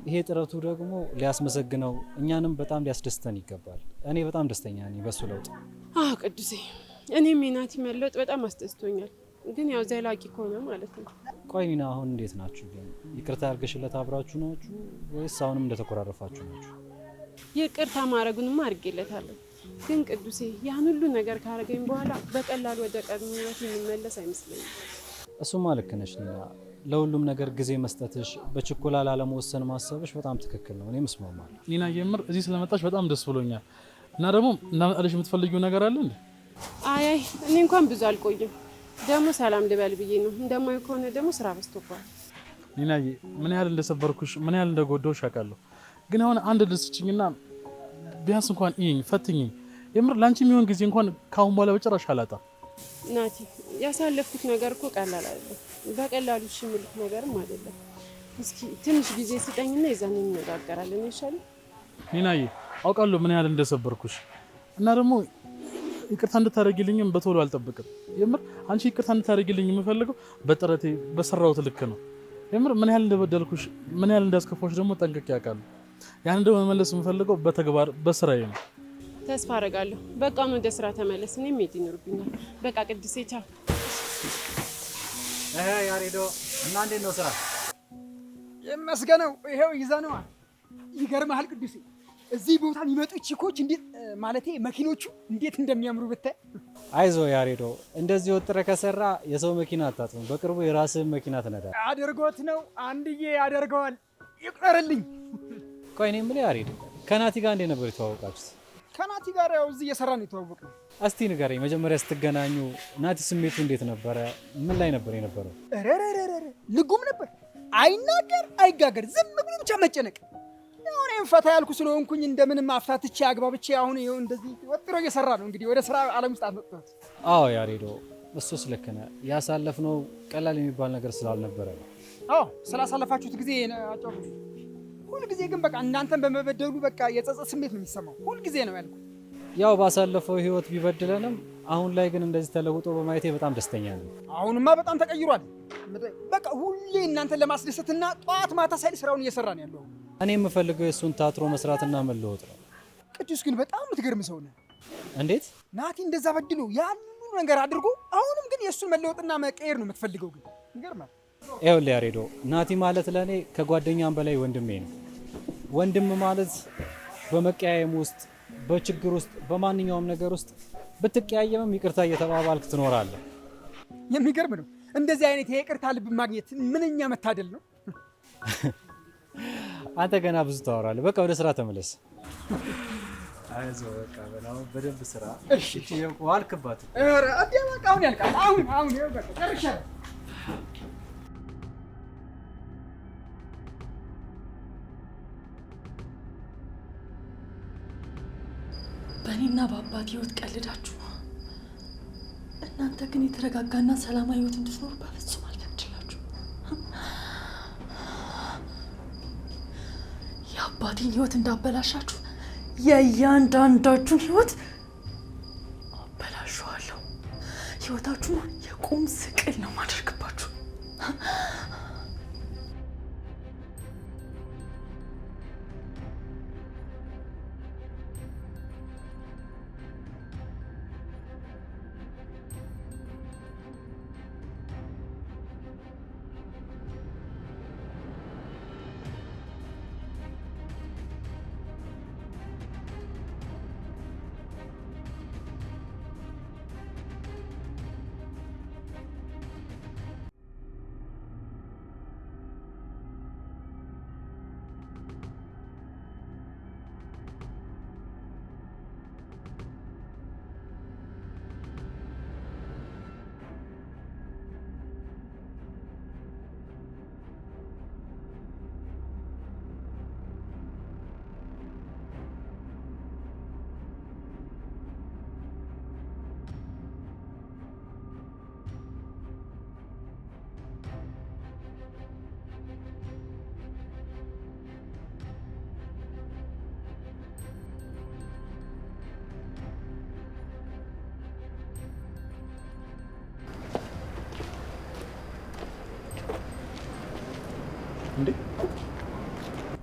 ይሄ ጥረቱ ደግሞ ሊያስመሰግነው እኛንም በጣም ሊያስደስተን ይገባል። እኔ በጣም ደስተኛ ነኝ በሱ ለውጥ። ቅዱሴ እኔም የናቲ መለወጥ በጣም አስደስቶኛል። ግን ያው ዘላቂ ከሆነ ማለት ነው። ቆይ ኒና አሁን እንዴት ናችሁ ግን? ይቅርታ አድርገሽለት አብራችሁ ናችሁ ወይስ አሁንም እንደተኮራረፋችሁ ናችሁ? ይቅርታ ማድረጉንማ አድርጌለታለሁ። ግን ቅዱሴ ያን ሁሉ ነገር ካረገኝ በኋላ በቀላሉ ወደ ቀድሞ ህይወት የሚመለስ አይመስለኝም። እሱማ ልክ ነሽ ኒና። ለሁሉም ነገር ጊዜ መስጠትሽ፣ በችኮላ ላለመወሰን ማሰብሽ በጣም ትክክል ነው። እኔም እስማማለሁ። ኒና የምር እዚህ ስለመጣሽ በጣም ደስ ብሎኛል። እና ደግሞ እናመጣልሽ የምትፈልጊው ነገር አለ እንዴ? አይ እኔ እንኳን ብዙ አልቆይም። ደግሞ ሰላም ልበል ብዬ ነው። እንደማይ ከሆነ ደግሞ ስራ በዝቶባል። ኒናዬ ምን ያህል እንደሰበርኩሽ ምን ያህል እንደጎዳሁሽ አውቃለሁ። ግን አሁን አንድ ልስጭኝና ቢያንስ እንኳን ይኝ ፈትኝኝ። የምር ላንቺ የሚሆን ጊዜ እንኳን ካሁን በኋላ በጭራሽ አላጣ። ናቲ ያሳለፍኩት ነገር እኮ ቀላል አይደለም። በቀላሉ እሺ የምልህ ነገርም አይደለም። እስኪ ትንሽ ጊዜ ስጠኝና ይዘን እንነጋገራለን ይሻላል። ኒናዬ አውቃለሁ ምን ያህል እንደሰበርኩሽ እና ደግሞ ይቅርታ እንድታደርጊልኝም በቶሎ አልጠብቅም። የምር አንቺ ይቅርታ እንድታደርጊልኝ የምፈልገው በጥረቴ በሰራሁት ልክ ነው። የምር ምን ያህል እንደበደልኩሽ ምን ያህል እንዳስከፋሽ ደግሞ ጠንቅቄ አውቃለሁ። ያን ደግሞ መመለስ የምፈልገው በተግባር በስራዬ ነው። ተስፋ አደርጋለሁ። በቃ ወደ ስራ ተመለስ። እኔም መሄድ ይኖርብኛል። በቃ ቅድስቴ ቻው። ያሬዶ እና እንዴት ነው ስራ? ይመስገነው ይሄው ይዘነዋል። ይገርምሃል ቅዱሴ እዚህ ቦታ የሚመጡ ቺኮች እንዴት ማለቴ መኪኖቹ እንዴት እንደሚያምሩ ብታይ። አይዞ ያሬዶ እንደዚህ ወጥረ ከሰራ የሰው መኪና አታጥም። በቅርቡ የራስህን መኪና ትነዳለህ። አድርጎት ነው አንድዬ ያደርገዋል። ይቁጠርልኝ። ቆይ እኔ የምልህ ያሬዶ ከናቲ ጋር እንዴት ነበር የተዋወቃችሁት? ከናቲ ጋር ያው እዚህ እየሰራ ነው የተዋወቅነው። እስቲ ንገረኝ፣ መጀመሪያ ስትገናኙ ናቲ ስሜቱ እንዴት ነበረ? ምን ላይ ነበር የነበረው? ልጉም ነበር። አይናገር አይጋገር፣ ዝም ብሎ ብቻ መጨነቅ። አሁን እኔም ፈታ ያልኩ ስለሆንኩኝ እንደምንም አፍታትቼ አግባብቼ አሁን ይኸው እንደዚህ ወጥሮ እየሰራ ነው። እንግዲህ ወደ ስራ ዓለም ውስጥ አትመጣት። አዎ ያሬዶ እሱስ ልክ ነህ። ያሳለፍነው ቀላል የሚባል ነገር ስላልነበረ ነው። አዎ ስላሳለፋችሁት ጊዜ አጫውቱ። ሁል ጊዜ ግን በቃ እናንተን በመበደሉ በቃ የጸጸት ስሜት ነው የሚሰማው። ሁል ጊዜ ነው ያልኩት። ያው ባሳለፈው ህይወት ቢበድለንም አሁን ላይ ግን እንደዚህ ተለውጦ በማየቴ በጣም ደስተኛ ነኝ። አሁንማ በጣም ተቀይሯል። በቃ ሁሌ እናንተን ለማስደሰትና ጠዋት ማታ ሳይል ስራውን እየሰራ ነው ያለው። እኔ የምፈልገው የእሱን ታትሮ መስራትና መለወጥ ነው። ቅዱስ ግን በጣም የምትገርም ሰው ነህ። እንዴት ናቲ እንደዛ በድሎ ያን ሁሉ ነገር አድርጎ አሁንም ግን የእሱን መለወጥና መቀየር ነው የምትፈልገው? ግን ይገርማል። ይኸውልህ ያሬዶ ናቲ ማለት ለእኔ ከጓደኛም በላይ ወንድሜ ነው። ወንድም ማለት በመቀያየም ውስጥ በችግር ውስጥ በማንኛውም ነገር ውስጥ ብትቀያየምም ይቅርታ እየተባባልክ ትኖራለህ። የሚገርም ነው። እንደዚህ አይነት የይቅርታ ልብ ማግኘት ምንኛ መታደል ነው። አንተ ገና ብዙ ታወራለህ። በቃ ወደ ስራ ተመለስ። አይዞህ በቃ በላው በደንብ ስራ። እሺ ዋልክባት። በቃ አሁን ያልቃል። አሁን ይኸው በቃ ጨርሻለሁ። በእኔና በአባቴ ህይወት ቀልዳችሁ፣ እናንተ ግን የተረጋጋና ሰላማዊ ህይወት እንድትኖሩ በፍጹም አልፈቅድላችሁ። የአባቴን ህይወት እንዳበላሻችሁ የእያንዳንዳችሁን ህይወት አበላሸዋለሁ። ህይወታችሁን የቁም ስቅል ነው ማደርግባችሁ።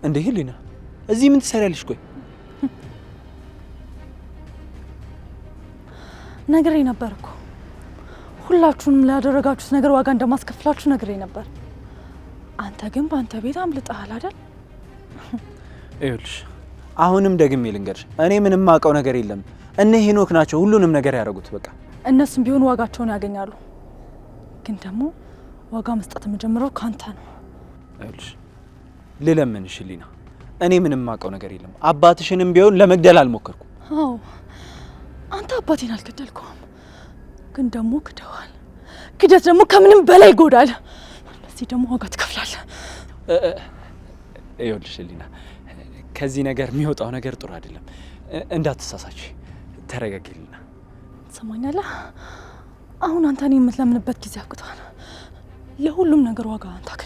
እንዴ ህሊና እዚህ ምን ትሰሪያለሽ? ቆይ ነግሬ ነበር እኮ ሁላችሁንም ላደረጋችሁት ነገር ዋጋ እንደማስከፍላችሁ ነግሬ ነበር። አንተ ግን በአንተ ቤት አምልጠሃል አይደል? ይኸውልሽ አሁንም ደግሜ ልንገርሽ፣ እኔ ምንም አውቀው ነገር የለም። እነ ሄኖክ ናቸው ሁሉንም ነገር ያደረጉት። በቃ እነሱም ቢሆን ዋጋቸውን ያገኛሉ። ግን ደግሞ ዋጋ መስጠት የምጀምረው ካንተ ነው። ይኸውልሽ ልለምንሽ ህሊና፣ እኔ ምንም አውቀው ነገር የለም። አባትሽንም ቢሆን ለመግደል አልሞከርኩም። አዎ አንተ አባቴን አልገደልከውም፣ ግን ደግሞ ክደዋል። ክደት ደግሞ ከምንም በላይ ይጎዳል። ለዚህ ደግሞ ዋጋ ትከፍላለህ። ይኸውልሽ ህሊና፣ ከዚህ ነገር የሚወጣው ነገር ጥሩ አይደለም። እንዳትሳሳች፣ ተረጋጊ ህሊና። ትሰማኛለህ? አሁን አንተ እኔን የምትለምንበት ጊዜ አብቅቷል። ለሁሉም ነገር ዋጋ ታከ